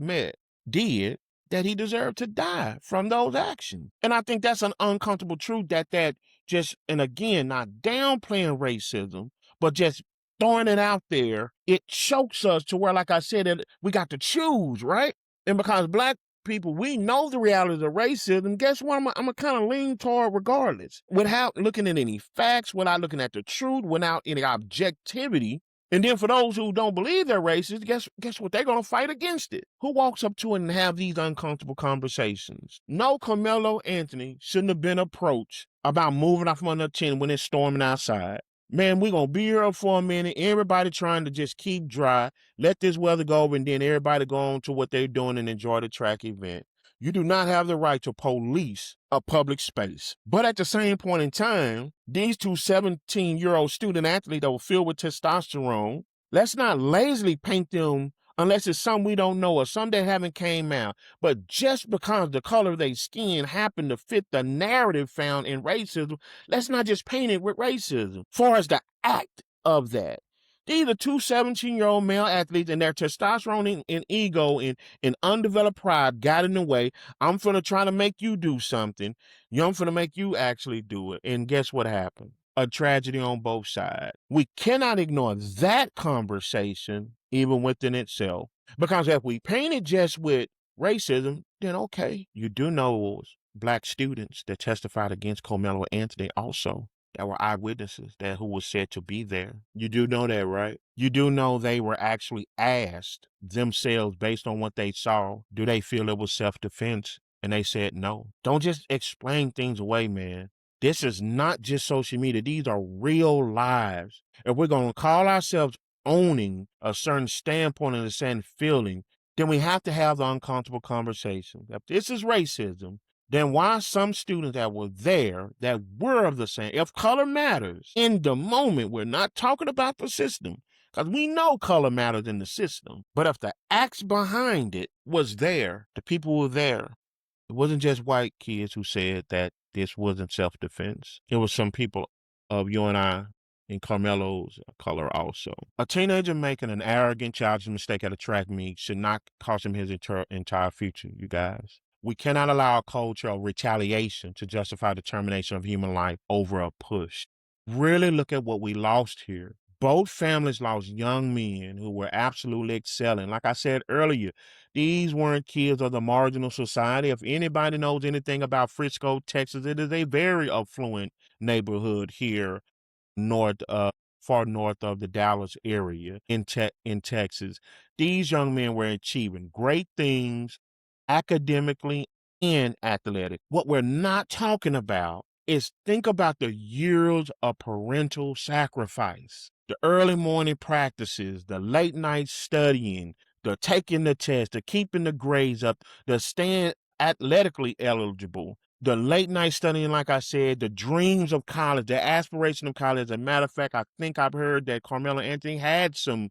did, that he deserved to die from those actions. And I think that's an uncomfortable truth that just, and again, not downplaying racism, but just throwing it out there, it chokes us to where, like I said, that we got to choose, right? And because Black people, we know the realities of racism, guess what? I'm going to kind of lean toward regardless, without looking at any facts, without looking at the truth, without any objectivity. And then for those who don't believe they're racist, guess what? They're going to fight against it. Who walks up to it and have these uncomfortable conversations? No, Karmelo Anthony shouldn't have been approached about moving off from under a tent when it's storming outside. Man, we're going to be here up for a minute. Everybody trying to just keep dry, let this weather go over, and then everybody go on to what they're doing and enjoy the track event. You do not have the right to police a public space. But at the same point in time, these two 17-year-old student athletes that were filled with testosterone, let's not lazily paint them unless it's some we don't know or some that haven't came out. But just because the color of their skin happened to fit the narrative found in racism, let's not just paint it with racism. Far as the act of that, these are two 17-year-old male athletes and their testosterone and ego and undeveloped pride got in the way. I'm finna try to make you do something. I'm finna make you actually do it. And guess what happened? A tragedy on both sides. We cannot ignore that conversation even within itself. Because if we paint it just with racism, then okay. You do know Black students that testified against Karmelo Anthony also. That were eyewitnesses who was said to be there. You do know that, right? You do know they were actually asked themselves based on what they saw, do they feel it was self-defense? And they said no. Don't just explain things away, man. This is not just social media. These are real lives. If we're going to call ourselves owning a certain standpoint and a certain feeling, then we have to have the uncomfortable conversation. If this is racism, then why some students that were there that were of the same, if color matters in the moment, we're not talking about the system, because we know color matters in the system, but if the acts behind it was there, the people were there, it wasn't just white kids who said that this wasn't self-defense. It was some people of you and I in Karmelo's color also. A teenager making an arrogant, childish mistake at a track meet should not cost him his entire future, you guys. We cannot allow a culture of retaliation to justify the termination of human life over a push. Really look at what we lost here. Both families lost young men who were absolutely excelling. Like I said earlier, these weren't kids of the marginal society. If anybody knows anything about Frisco, Texas, it is a very affluent neighborhood here far north of the Dallas area in Texas. These young men were achieving great things academically and athletic. What we're not talking about is think about the years of parental sacrifice, the early morning practices, the late night studying, the taking the test, the keeping the grades up, the staying athletically eligible, the late night studying, like I said, the dreams of college, the aspiration of college. As a matter of fact, I think I've heard that Karmelo Anthony had some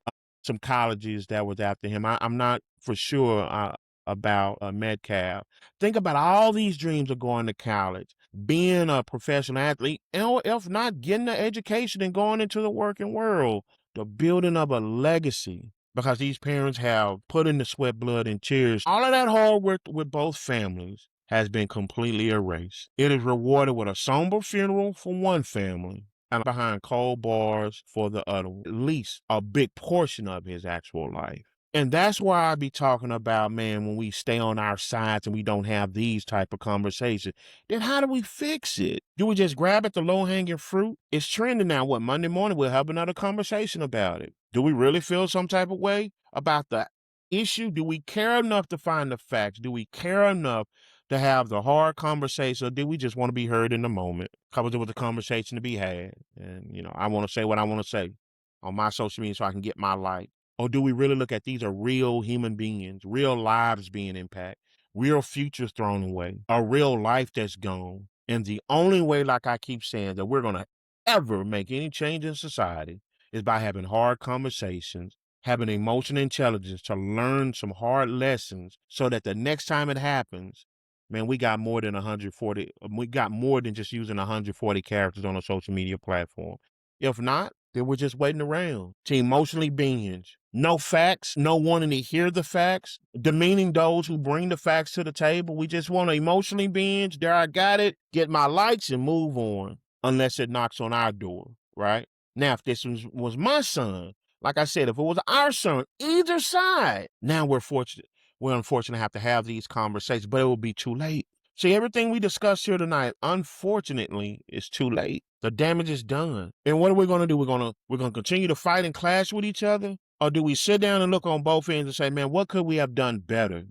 colleges that was after him. I'm not for sure about Metcalf. Think about all these dreams of going to college, being a professional athlete, and if not, getting an education and going into the working world, the building of a legacy. Because these parents have put in the sweat, blood, and tears. All of that hard work with both families has been completely erased. It is rewarded with a somber funeral for one family and behind cold bars for the other, at least a big portion of his actual life. And that's why I be talking about, man, when we stay on our sides and we don't have these type of conversations, then how do we fix it? Do we just grab at the low-hanging fruit? It's trending now. What, Monday morning, we'll have another conversation about it. Do we really feel some type of way about the issue? Do we care enough to find the facts? Do we care enough to have the hard conversation, or do we just want to be heard in the moment? Because there was a conversation to be had. And, I want to say what I want to say on my social media so I can get my light. Or do we really look at these are real human beings, real lives being impacted, real futures thrown away, a real life that's gone? And the only way, like I keep saying, that we're going to ever make any change in society is by having hard conversations, having emotional intelligence to learn some hard lessons so that the next time it happens, man, we got more than 140. We got more than just using 140 characters on a social media platform. If not, then we're just waiting around to emotionally binge. No facts, no wanting to hear the facts, demeaning those who bring the facts to the table. We just want to emotionally binge. There, I got it. Get my likes and move on, unless it knocks on our door, right? Now, if this was my son, like I said, if it was our son, either side, now we're fortunate. We're unfortunate to have these conversations, but it will be too late. See, everything we discussed here tonight, unfortunately, is too late. The damage is done. And what are we going to do? We're going to continue to fight and clash with each other? Or do we sit down and look on both ends and say, man, what could we have done better?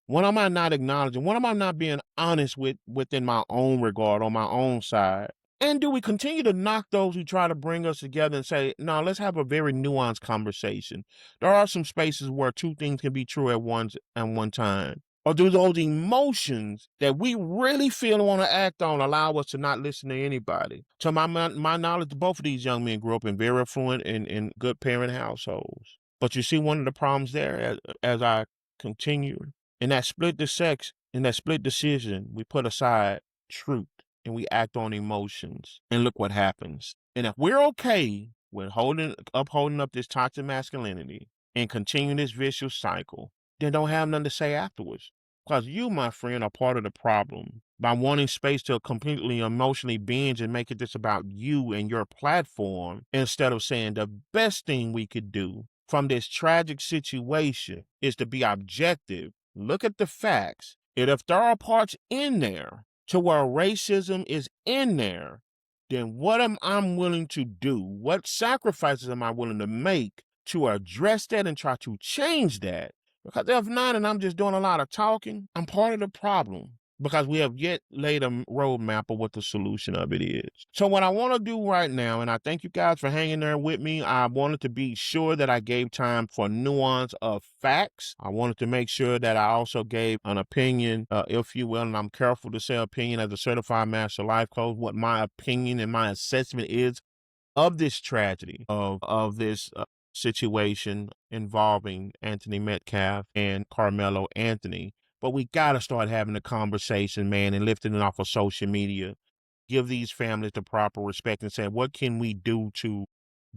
What am I not acknowledging? What am I not being honest within my own regard, on my own side? And do we continue to knock those who try to bring us together and say, no, let's have a very nuanced conversation? There are some spaces where two things can be true at one time. Or do those emotions that we really feel and want to act on allow us to not listen to anybody? To my knowledge, both of these young men grew up in very affluent and good parent households. But you see one of the problems there as I continue. In that split decision, we put aside truth and we act on emotions. And look what happens. And if we're okay with upholding up this toxic masculinity and continuing this vicious cycle, then don't have nothing to say afterwards. Because you, my friend, are part of the problem by wanting space to completely emotionally binge and make it just about you and your platform, instead of saying the best thing we could do from this tragic situation is to be objective, look at the facts, and if there are parts in there to where racism is in there, then what am I willing to do? What sacrifices am I willing to make to address that and try to change that? Because if not, and I'm just doing a lot of talking, I'm part of the problem, because we have yet laid a roadmap of what the solution of it is. So what I want to do right now, and I thank you guys for hanging there with me, I wanted to be sure that I gave time for nuance of facts. I wanted to make sure that I also gave an opinion, if you will, and I'm careful to say opinion as a certified master life coach, what my opinion and my assessment is of this tragedy, of this situation involving Anthony Metcalf and Karmelo Anthony. But we got to start having a conversation, man, and lifting it off of social media. Give these families the proper respect and say, what can we do to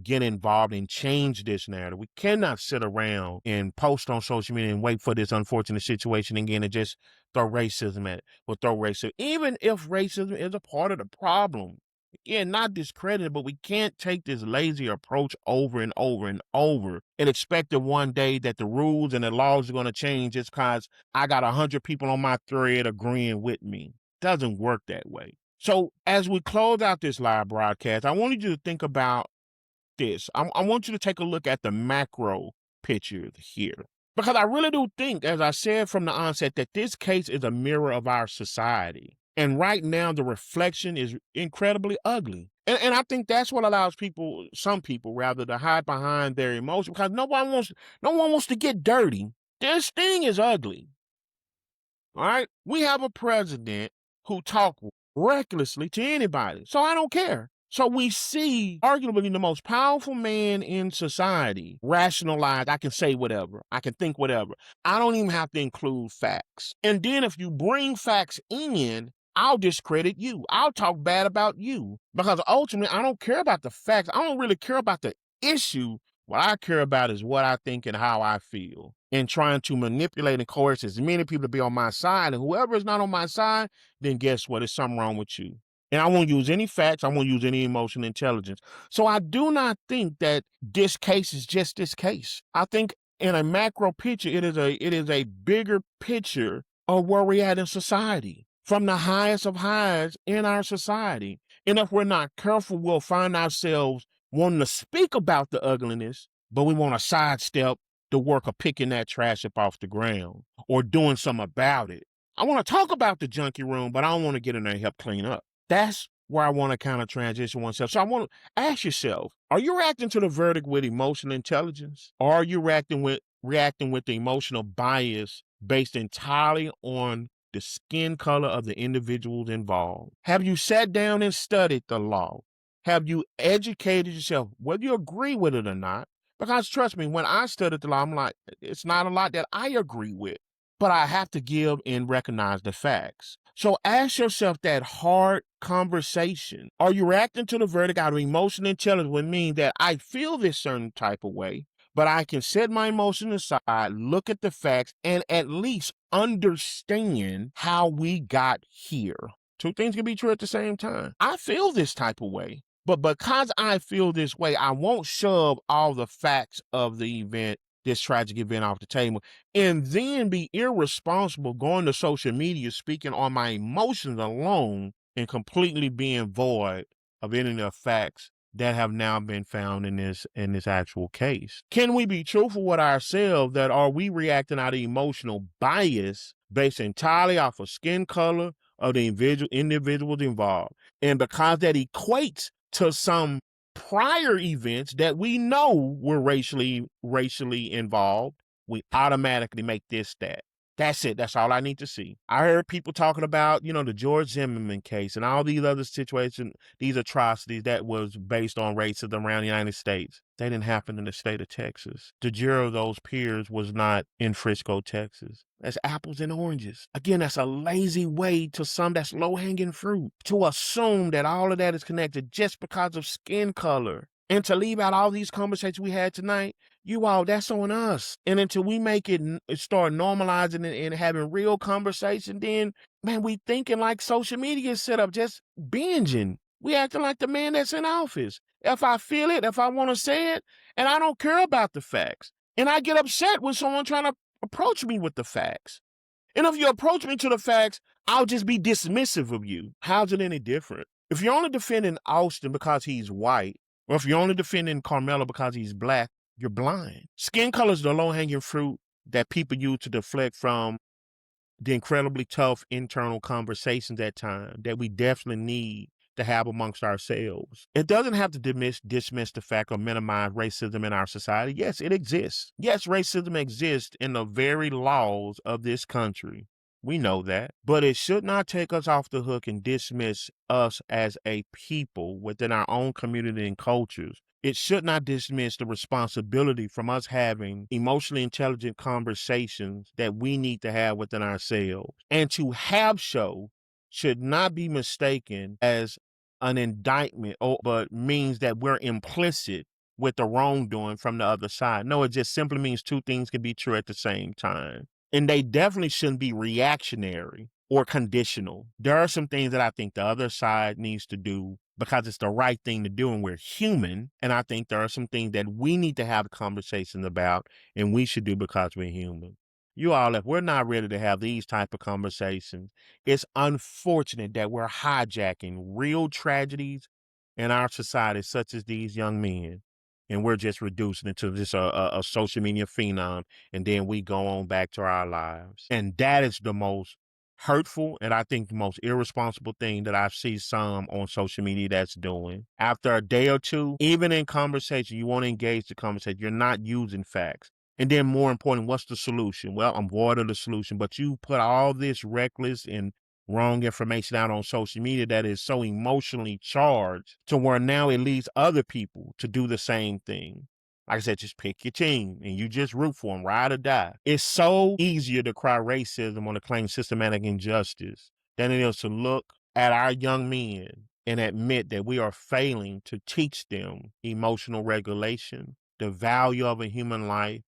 get involved and change this narrative? We cannot sit around and post on social media and wait for this unfortunate situation again and just throw racism at it. Or throw racism. Even if racism is a part of the problem. Again, not discredited, but we can't take this lazy approach over and over and over and expect that one day that the rules and the laws are going to change just because I got 100 people on my thread agreeing with me. It doesn't work that way. So as we close out this live broadcast, I wanted you to think about this. I want you to take a look at the macro picture here. Because I really do think, as I said from the onset, that this case is a mirror of our society. And right now, the reflection is incredibly ugly. And I think that's what allows some people rather, to hide behind their emotions, because no one wants to get dirty. This thing is ugly. All right? We have a president who talks recklessly to anybody. So I don't care. So we see arguably the most powerful man in society rationalize, I can say whatever, I can think whatever. I don't even have to include facts. And then if you bring facts in, I'll discredit you. I'll talk bad about you. Because ultimately, I don't care about the facts. I don't really care about the issue. What I care about is what I think and how I feel. And trying to manipulate and coerce as many people to be on my side. And whoever is not on my side, then guess what? There's something wrong with you. And I won't use any facts. I won't use any emotional intelligence. So I do not think that this case is just this case. I think in a macro picture, it is a bigger picture of where we're at in society, from the highest of highs in our society. And if we're not careful, we'll find ourselves wanting to speak about the ugliness, but we want to sidestep the work of picking that trash up off the ground or doing something about it. I want to talk about the junkie room, but I don't want to get in there and help clean up. That's where I want to kind of transition oneself. So I want to ask yourself, are you reacting to the verdict with emotional intelligence? Or are you reacting with the emotional bias based entirely on the skin color of the individuals involved? Have you sat down and studied the law? Have you educated yourself, whether you agree with it or not? Because trust me, when I studied the law, I'm like, it's not a lot that I agree with, but I have to give and recognize the facts. So ask yourself that hard conversation. Are you reacting to the verdict out of emotional intelligence? Would mean that I feel this certain type of way, but I can set my emotion aside, look at the facts, and at least understand how we got here. Two things can be true at the same time. I feel this type of way, but because I feel this way, I won't shove all the facts of the event, this tragic event, off the table, and then be irresponsible going to social media speaking on my emotions alone and completely being void of any of the facts that have now been found in this actual case. Can we be truthful with ourselves that are we reacting out of emotional bias based entirely off of skin color of the individuals involved? And because that equates to some prior events that we know were racially involved, we automatically make this that. That's it. That's all I need to see. I heard people talking about, the George Zimmerman case and all these other situations, these atrocities that was based on racism around the United States. They didn't happen in the state of Texas. The jury of those peers was not in Frisco, Texas. That's apples and oranges. Again, that's a lazy way to some, that's low-hanging fruit, to assume that all of that is connected just because of skin color. And to leave out all these conversations we had tonight, you all, that's on us. And until we make it start normalizing and having real conversation, then, man, we thinking like social media is set up, just binging. We acting like the man that's in office. If I feel it, if I want to say it, and I don't care about the facts. And I get upset when someone trying to approach me with the facts. And if you approach me to the facts, I'll just be dismissive of you. How's it any different? If you're only defending Austin because he's white, or if you're only defending Karmelo because he's black, you're blind. Skin color is the low-hanging fruit that people use to deflect from the incredibly tough internal conversations at times that we definitely need to have amongst ourselves. It doesn't have to dismiss the fact or minimize racism in our society. Yes, it exists. Yes, racism exists in the very laws of this country. We know that. But it should not take us off the hook and dismiss us as a people within our own community and cultures. It should not dismiss the responsibility from us having emotionally intelligent conversations that we need to have within ourselves. And to have so should not be mistaken as an indictment, but means that we're implicit with the wrongdoing from the other side. No, it just simply means two things can be true at the same time. And they definitely shouldn't be reactionary or conditional. There are some things that I think the other side needs to do because it's the right thing to do and we're human. And I think there are some things that we need to have conversations about and we should do because we're human. You all, if we're not ready to have these type of conversations, it's unfortunate that we're hijacking real tragedies in our society, such as these young men, and we're just reducing it to just a social media phenom, and then we go on back to our lives. And that is the most hurtful and I think the most irresponsible thing that I see some on social media that's doing. After a day or two, even in conversation, you want to engage the conversation. You're not using facts. And then more important, what's the solution? Well, I'm void of the solution, but you put all this reckless and wrong information out on social media that is so emotionally charged to where now it leads other people to do the same thing. Like I said, just pick your team and you just root for them, ride or die. It's so easier to cry racism or to claim systematic injustice than it is to look at our young men and admit that we are failing to teach them emotional regulation, the value of a human life,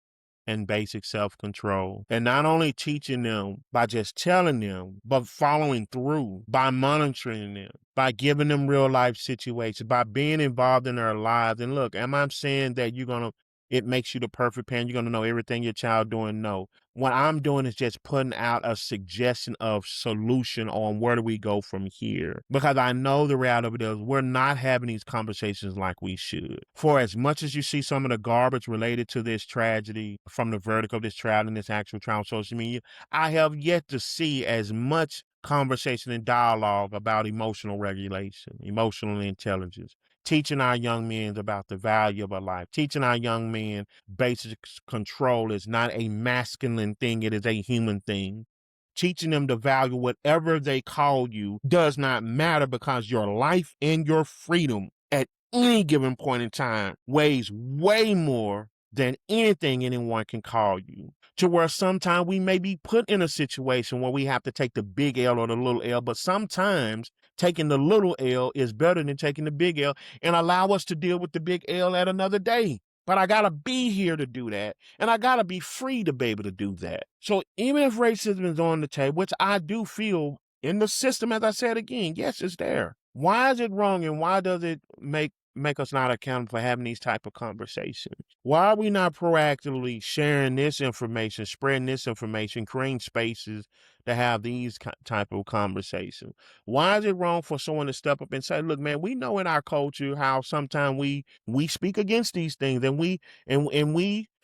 and basic self-control. And not only teaching them by just telling them, but following through by monitoring them, by giving them real life situations, by being involved in their lives. And look, am I saying that you're going to it makes you the perfect parent. You're going to know everything your child doing. No, what I'm doing is just putting out a suggestion of solution on where do we go from here. Because I know the reality of it is we're not having these conversations like we should. For as much as you see some of the garbage related to this tragedy from the verdict of this trial and this actual trial on social media, I have yet to see as much conversation and dialogue about emotional regulation, emotional intelligence, teaching our young men about the value of a life, teaching our young men basic control is not a masculine thing, it is a human thing. Teaching them to value whatever they call you does not matter because your life and your freedom at any given point in time weighs way more than anything anyone can call you. To where sometimes we may be put in a situation where we have to take the big L or the little L, but sometimes taking the little L is better than taking the big L, and allow us to deal with the big L at another day. But I gotta be here to do that, and I gotta be free to be able to do that. So even if racism is on the table, which I do feel in the system, as I said again, yes, it's there. Why is it wrong, and why does it make us not accountable for having these type of conversations? Why are we not proactively sharing this information, spreading this information, creating spaces to have these type of conversations? Why is it wrong for someone to step up and say, look, man, we know in our culture how sometimes we speak against these things, and we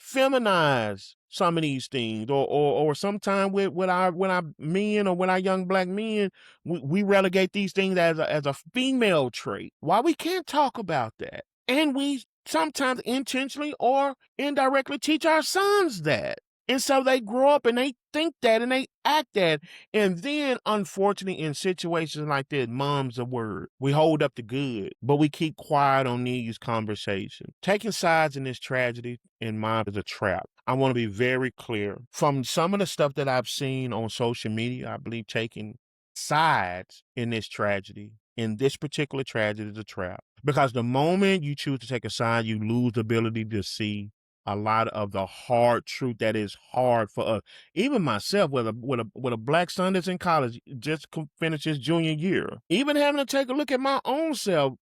feminize some of these things, or sometimes with our men, or with our young black men, we relegate these things as a female trait. Why we can't talk about that? And we sometimes intentionally or indirectly teach our sons that. And so they grow up and they think that and they act that. And then, unfortunately, in situations like this, mom's a word. We hold up the good, but we keep quiet on these conversations. Taking sides in this tragedy, in mind, is a trap. I want to be very clear. From some of the stuff that I've seen on social media, I believe taking sides in this tragedy, in this particular tragedy, is a trap. Because the moment you choose to take a side, you lose the ability to see a lot of the hard truth that is hard for us. Even myself, with a black son that's in college, just finished his junior year. Even having to take a look at my own self,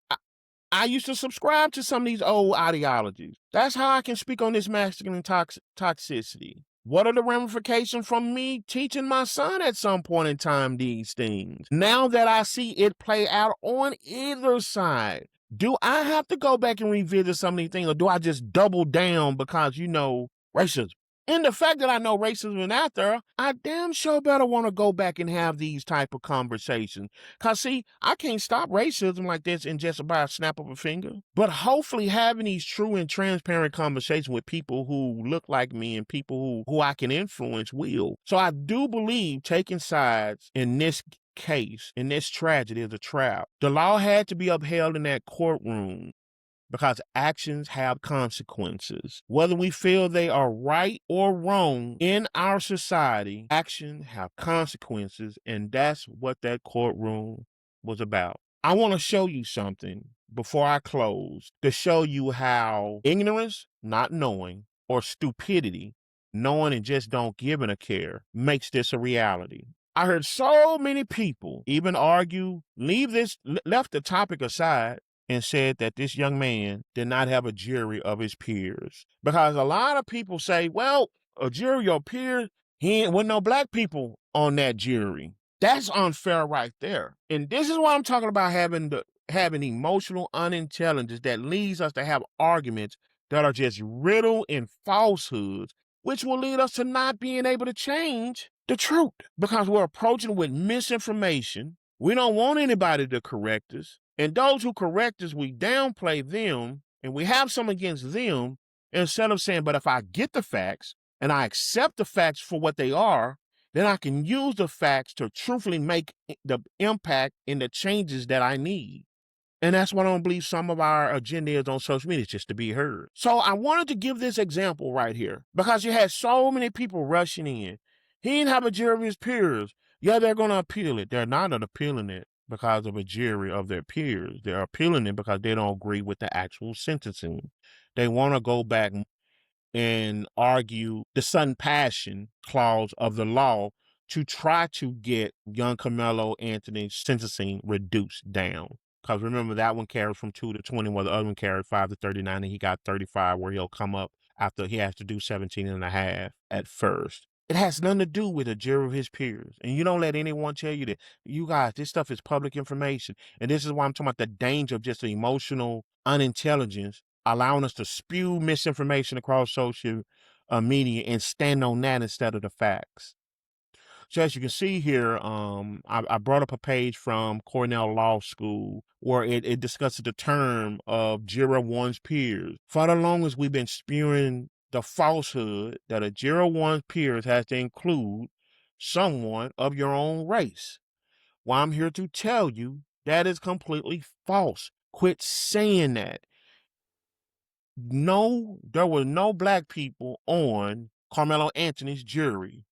I used to subscribe to some of these old ideologies. That's how I can speak on this masculine toxicity. What are the ramifications from me teaching my son at some point in time these things? Now that I see it play out on either side, do I have to go back and revisit some of these things, or do I just double down because, racism? And the fact that I know racism is out there, I damn sure better want to go back and have these type of conversations. Because, see, I can't stop racism like this in just about a snap of a finger. But hopefully having these true and transparent conversations with people who look like me and people who I can influence will. So I do believe taking sides in this case, in this tragedy, is a trap. The law had to be upheld in that courtroom, because actions have consequences. Whether we feel they are right or wrong in our society, actions have consequences, and that's what that courtroom was about. I want to show you something before I close, to show you how ignorance, not knowing, or stupidity, knowing and just don't give a care, makes this a reality. I heard so many people even argue, left the topic aside, and said that this young man did not have a jury of his peers. Because a lot of people say, well, a jury of peers, he ain't with no black people on that jury. That's unfair right there. And this is why I'm talking about having emotional unintelligence that leads us to have arguments that are just riddled in falsehoods, which will lead us to not being able to change the truth, because we're approaching with misinformation. We don't want anybody to correct us. And those who correct us, we downplay them, and we have some against them, instead of saying, but if I get the facts and I accept the facts for what they are, then I can use the facts to truthfully make the impact and the changes that I need. And that's what I don't believe some of our agenda is on social media, just to be heard. So I wanted to give this example right here, because you had so many people rushing in. He didn't have a jury of his peers. Yeah, they're going to appeal it. They're not appealing it because of a jury of their peers. They're appealing it because they don't agree with the actual sentencing. They want to go back and argue the sudden passion clause of the law to try to get young Karmelo Anthony's sentencing reduced down. Because remember, that one carries from 2 to 20, while the other one carried 5 to 39, and he got 35, where he'll come up after he has to do 17 and a half at first. It has nothing to do with a jury of his peers. And you don't let anyone tell you that. You guys, this stuff is public information. And this is why I'm talking about the danger of just the emotional unintelligence, allowing us to spew misinformation across social media and stand on that instead of the facts. So as you can see here, I brought up a page from Cornell Law School where it discusses the term of jury one's peers. For the longest, we've been spewing the falsehood that a jury one's peers has to include someone of your own race. Well, I'm here to tell you that is completely false. Quit saying that. No, there were no black people on Carmelo Anthony's jury.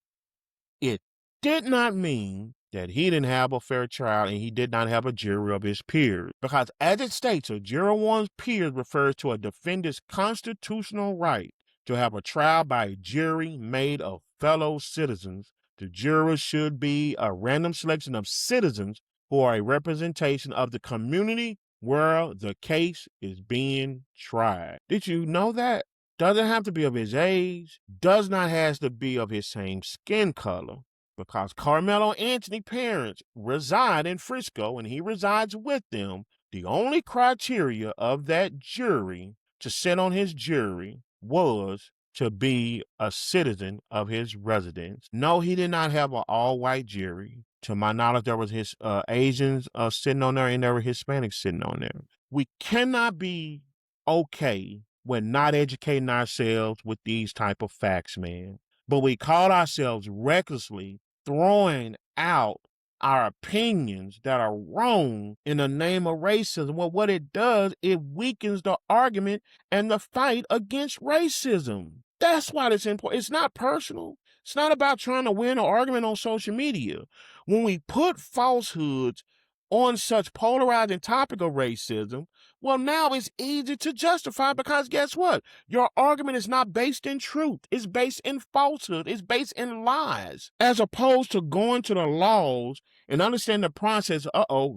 It did not mean that he didn't have a fair trial and he did not have a jury of his peers. Because as it states, a jury of one's peers refers to a defendant's constitutional right to have a trial by a jury made of fellow citizens. The jury should be a random selection of citizens who are a representation of the community where the case is being tried. Did you know that? Doesn't have to be of his age, does not have to be of his same skin color, because Carmelo Anthony parents reside in Frisco and he resides with them. The only criteria of that jury to sit on his jury was to be a citizen of his residence. No, he did not have an all-white jury. To my knowledge, there was his Asians sitting on there and there were Hispanics sitting on there. We cannot be okay with not educating ourselves with these type of facts, man. But we caught ourselves recklessly throwing out our opinions that are wrong in the name of racism. Well, what it does, it weakens the argument and the fight against racism. That's why it's important. It's not personal. It's not about trying to win an argument on social media. When we put falsehoods on such polarizing topic of racism, well, now it's easy to justify because guess what? Your argument is not based in truth. It's based in falsehood. It's based in lies. As opposed to going to the laws and understand the process,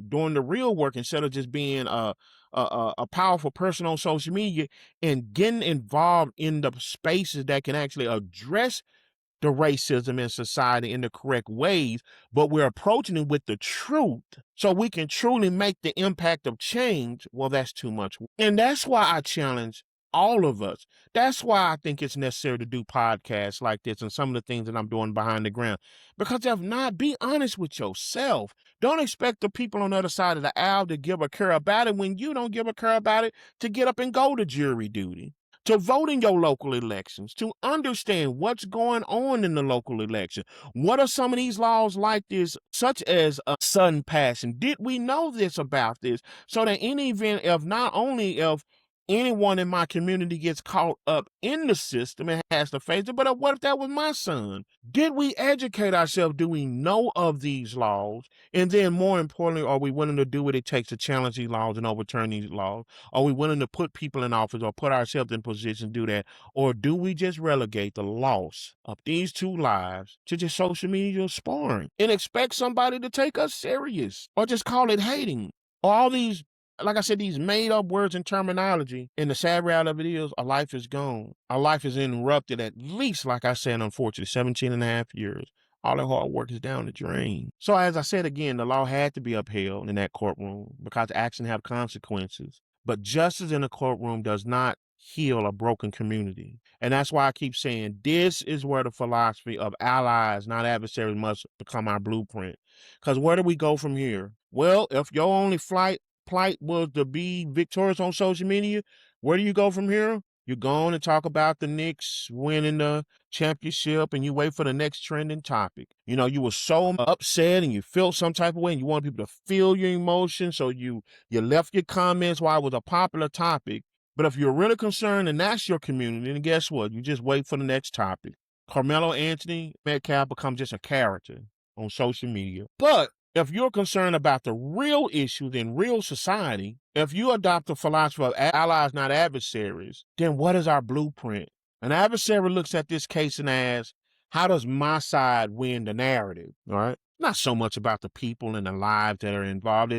doing the real work instead of just being a powerful person on social media and getting involved in the spaces that can actually address the racism in society in the correct ways, but we're approaching it with the truth so we can truly make the impact of change. Well, that's too much. And that's why I challenge all of us. That's why I think it's necessary to do podcasts like this and some of the things that I'm doing behind the ground. Because if not, be honest with yourself. Don't expect the people on the other side of the aisle to give a care about it when you don't give a care about it, to get up and go to jury duty, to vote in your local elections, to understand what's going on in the local election. What are some of these laws like this, such as a sudden passing? Did we know this about this? So that in the event of not only if anyone in my community gets caught up in the system and has to face it, but what if that was my son? Did we educate ourselves? Do we know of these laws? And then more importantly, are we willing to do what it takes to challenge these laws and overturn these laws? Are we willing to put people in office or put ourselves in position to do that? Or do we just relegate the loss of these two lives to just social media sparring and expect somebody to take us serious or just call it hating? Or all these, like I said, these made up words and terminology. And the sad reality of it is our life is gone. Our life is interrupted at least, like I said, unfortunately, 17 and a half years. All that hard work is down the drain. So as I said again, the law had to be upheld in that courtroom because action have consequences. But justice in a courtroom does not heal a broken community. And that's why I keep saying this is where the philosophy of allies, not adversaries, must become our blueprint. Because where do we go from here? Well, if your only plight was to be victorious on social media, where do you go from here? You go on and talk about the Knicks winning the championship and you wait for the next trending topic. You know, you were so upset and you felt some type of way and you want people to feel your emotions. So you left your comments while it was a popular topic. But if you're really concerned and that's your community, then guess what? You just wait for the next topic. Karmelo Anthony, Metcalf becomes just a character on social media. But if you're concerned about the real issues in real society, if you adopt the philosophy of allies, not adversaries, then what is our blueprint? An adversary looks at this case and asks, how does my side win the narrative? All right. Not so much about the people and the lives that are involved.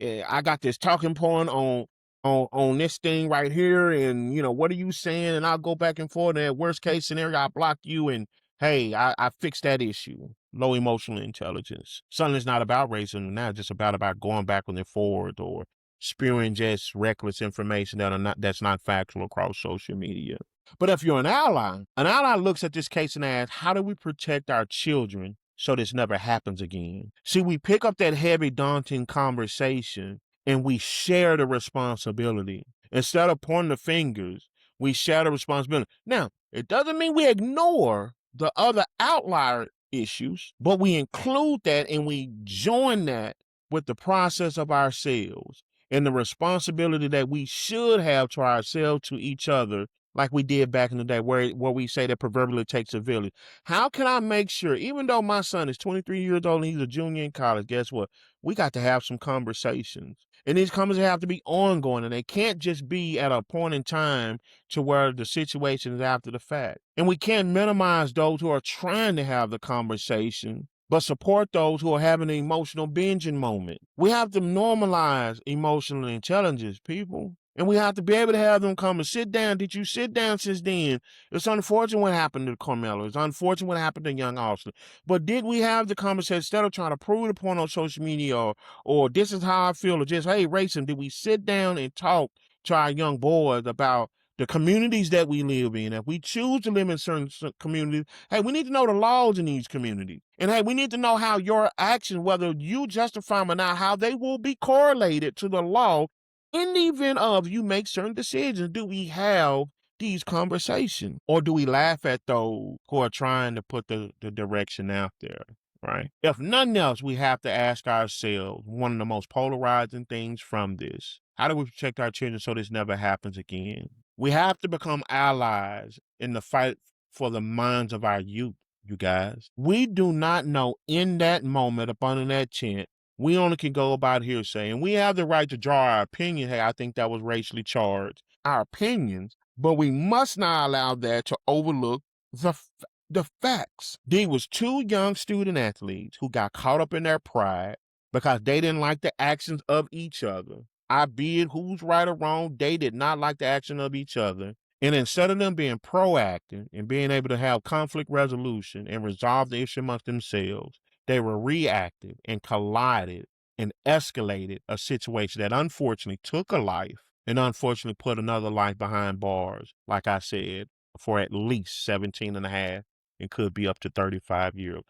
I got this talking point on on this thing right here, and what are you saying? And I'll go back and forth. And at worst case scenario, I block you, and hey, I fixed that issue. Low emotional intelligence. Something is not about racism now, just about going backwards and forward, or spewing just reckless information that's not factual across social media. But if you're an ally looks at this case and asks, how do we protect our children so this never happens again? See, we pick up that heavy, daunting conversation and we share the responsibility. Instead of pointing the fingers, we share the responsibility. Now, it doesn't mean we ignore the other outlier issues, but we include that and we join that with the process of ourselves and the responsibility that we should have to ourselves, to each other, like we did back in the day, where we say that proverbially takes a village. How can I make sure, even though my son is 23 years old and he's a junior in college, guess what? We got to have some conversations. And these conversations have to be ongoing, and they can't just be at a point in time to where the situation is after the fact. And we can't minimize those who are trying to have the conversation, but support those who are having an emotional binging moment. We have to normalize emotional intelligence, people. And we have to be able to have them come and sit down. Did you sit down since then? It's unfortunate what happened to Karmelo. It's unfortunate what happened to young Austin. But did we have the conversation instead of trying to prove the point on social media, or this is how I feel, or just, hey, racing? Did we sit down and talk to our young boys about the communities that we live in? If we choose to live in certain communities, hey, we need to know the laws in these communities. And hey, we need to know how your actions, whether you justify them or not, how they will be correlated to the law in the event of you make certain decisions. Do we have these conversations, or do we laugh at those who are trying to put the direction out there? Right? If nothing else, we have to ask ourselves one of the most polarizing things from this: how do we protect our children so this never happens again? We have to become allies in the fight for the minds of our youth, you guys. We do not know in that moment up under that tent. We only can go about hearsay, and we have the right to draw our opinion. Hey, I think that was racially charged. Our opinions, but we must not allow that to overlook the facts. There was two young student athletes who got caught up in their pride because they didn't like the actions of each other. I bid who's right or wrong, they did not like the action of each other. And instead of them being proactive and being able to have conflict resolution and resolve the issue amongst themselves, they were reactive and collided and escalated a situation that unfortunately took a life and unfortunately put another life behind bars, like I said, for at least 17 and a half and could be up to 35 years.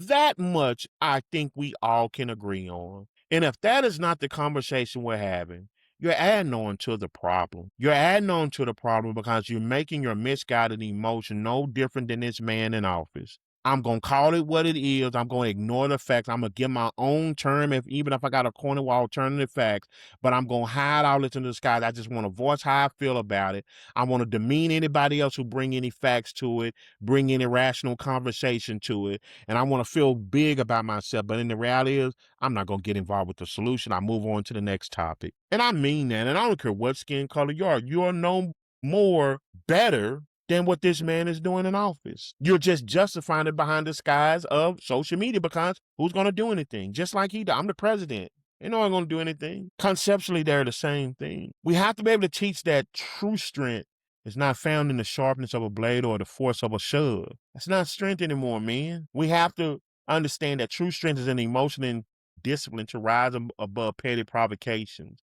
That much I think we all can agree on. And if that is not the conversation we're having, you're adding on to the problem. You're adding on to the problem because you're making your misguided emotion no different than this man in office. I'm going to call it what it is. I'm going to ignore the facts. I'm going to give my own term, even if I got a corner with alternative facts, but I'm going to hide all this in the skies. I just want to voice how I feel about it. I want to demean anybody else who bring any facts to it, bring any rational conversation to it. And I want to feel big about myself. But in the reality is, I'm not going to get involved with the solution. I move on to the next topic. And I mean that. And I don't care what skin color you are. You are no more better than what this man is doing in office. You're just justifying it behind the skies of social media because who's going to do anything? Just like he did. I'm the president. Ain't no one going to do anything. Conceptually, they're the same thing. We have to be able to teach that true strength is not found in the sharpness of a blade or the force of a shove. That's not strength anymore, man. We have to understand that true strength is an emotion and discipline to rise above petty provocations,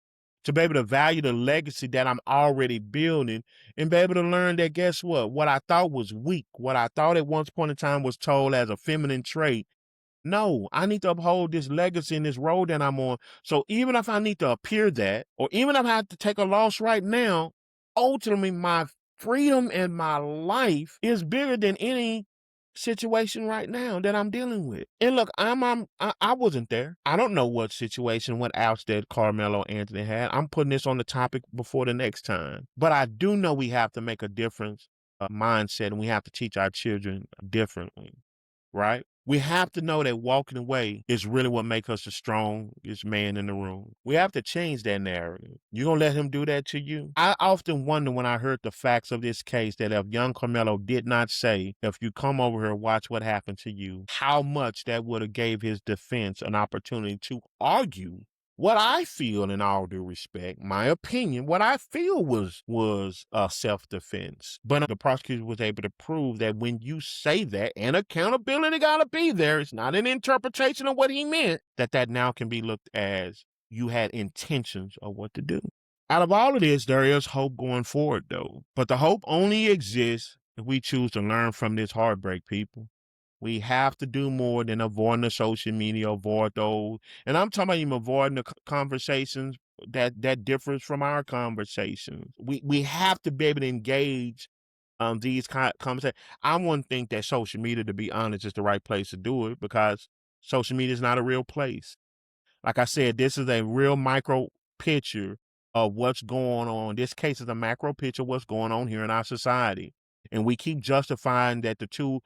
to be able to value the legacy that I'm already building, and be able to learn that, guess what I thought was weak, what I thought at one point in time was told as a feminine trait, no, I need to uphold this legacy and this road that I'm on. So even if I need to appear that, or even if I have to take a loss right now, ultimately my freedom and my life is bigger than any situation right now that I'm dealing with. And look, I wasn't there. I don't know what situation, what outs that Karmelo Anthony had. I'm putting this on the topic before the next time. But I do know we have to make a difference, a mindset, and we have to teach our children differently, right? We have to know that walking away is really what makes us the strongest man in the room. We have to change that narrative. You gonna let him do that to you? I often wonder when I heard the facts of this case that if young Karmelo did not say, if you come over here, watch what happened to you, how much that would have gave his defense an opportunity to argue What I feel, in all due respect, my opinion, what I feel was self-defense. But the prosecutor was able to prove that when you say that, and accountability got to be there, it's not an interpretation of what he meant, that now can be looked as you had intentions of what to do. Out of all of this, there is hope going forward, though. But the hope only exists if we choose to learn from this heartbreak, people. We have to do more than avoiding the social media, avoid those. And I'm talking about even avoiding the conversations that differs from our conversations. We have to be able to engage these conversations. I wouldn't think that social media, to be honest, is the right place to do it, because social media is not a real place. Like I said, this is a real micro picture of what's going on. This case is a macro picture of what's going on here in our society. And we keep justifying that the two,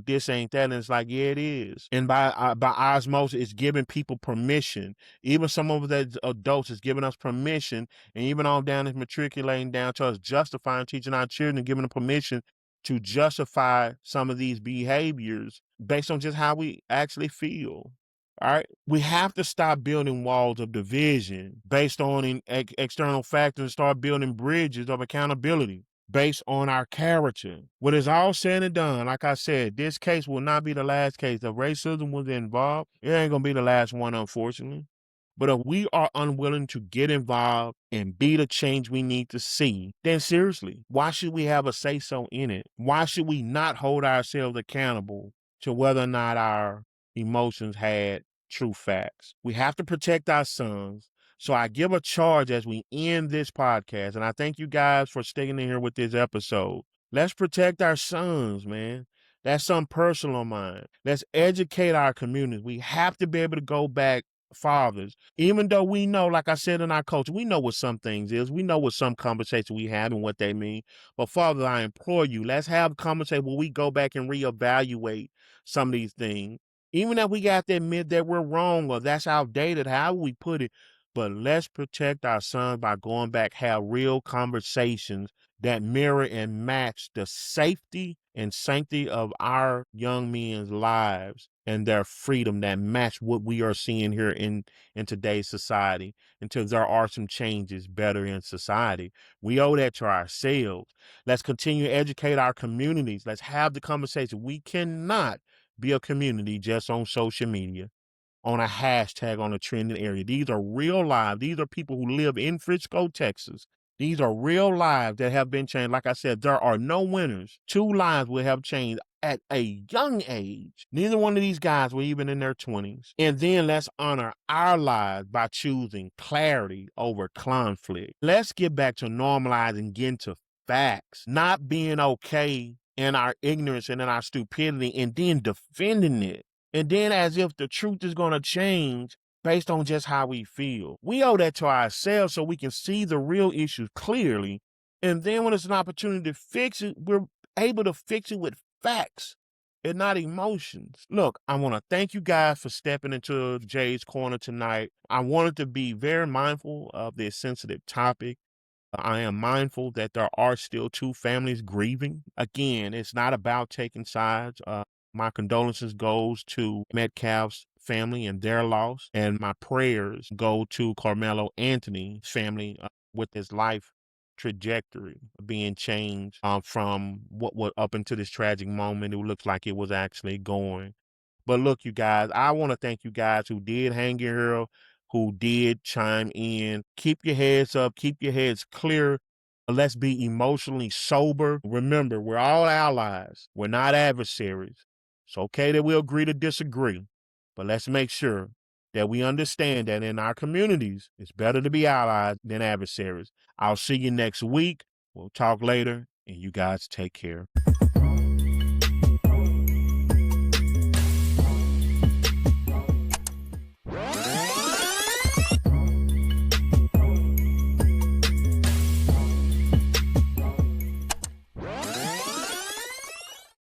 this ain't that. And it's like, yeah, it is. And by osmosis, it's giving people permission. Even some of the adults is giving us permission. And even on down is matriculating down to us justifying, teaching our children, and giving them permission to justify some of these behaviors based on just how we actually feel. All right. We have to stop building walls of division based on external factors and start building bridges of accountability based on our character. When it's all said and done, like I said, this case will not be the last case. If racism was involved, it ain't going to be the last one, unfortunately. But if we are unwilling to get involved and be the change we need to see, then seriously, why should we have a say-so in it? Why should we not hold ourselves accountable to whether or not our emotions had true facts? We have to protect our sons. So I give a charge as we end this podcast, and I thank you guys for sticking in here with this episode. Let's protect our sons, man. That's something personal of mine. Let's educate our communities. We have to be able to go back, fathers, even though we know, like I said, in our culture, we know what some things is. We know what some conversations we have and what they mean. But fathers, I implore you, let's have a conversation where we go back and reevaluate some of these things. Even if we got to admit that we're wrong or that's outdated, how we put it. But let's protect our sons by going back, have real conversations that mirror and match the safety and sanctity of our young men's lives and their freedom, that match what we are seeing here in today's society, until there are some changes better in society. We owe that to ourselves. Let's continue to educate our communities. Let's have the conversation. We cannot be a community just on social media, on a hashtag, on a trending area. These are real lives. These are people who live in Frisco, Texas. These are real lives that have been changed. Like I said, there are no winners. 2 lives will have changed at a young age. Neither one of these guys were even in their 20s. And then let's honor our lives by choosing clarity over conflict. Let's get back to normalizing, getting to facts, not being okay in our ignorance and in our stupidity and then defending it. And then as if the truth is going to change based on just how we feel. We owe that to ourselves so we can see the real issues clearly. And then when it's an opportunity to fix it, we're able to fix it with facts and not emotions. Look, I want to thank you guys for stepping into Jay's Corner tonight. I wanted to be very mindful of this sensitive topic. I am mindful that there are still 2 families grieving. Again, it's not about taking sides. My condolences goes to Metcalf's family and their loss, and my prayers go to Karmelo Anthony's family with his life trajectory being changed from what up into this tragic moment. It looks like it was actually going. But look, you guys, I want to thank you guys who did hang in here, who did chime in. Keep your heads up, keep your heads clear. Let's be emotionally sober. Remember, we're all allies. We're not adversaries. It's okay that we agree to disagree, but let's make sure that we understand that in our communities, it's better to be allies than adversaries. I'll see you next week. We'll talk later, and you guys take care.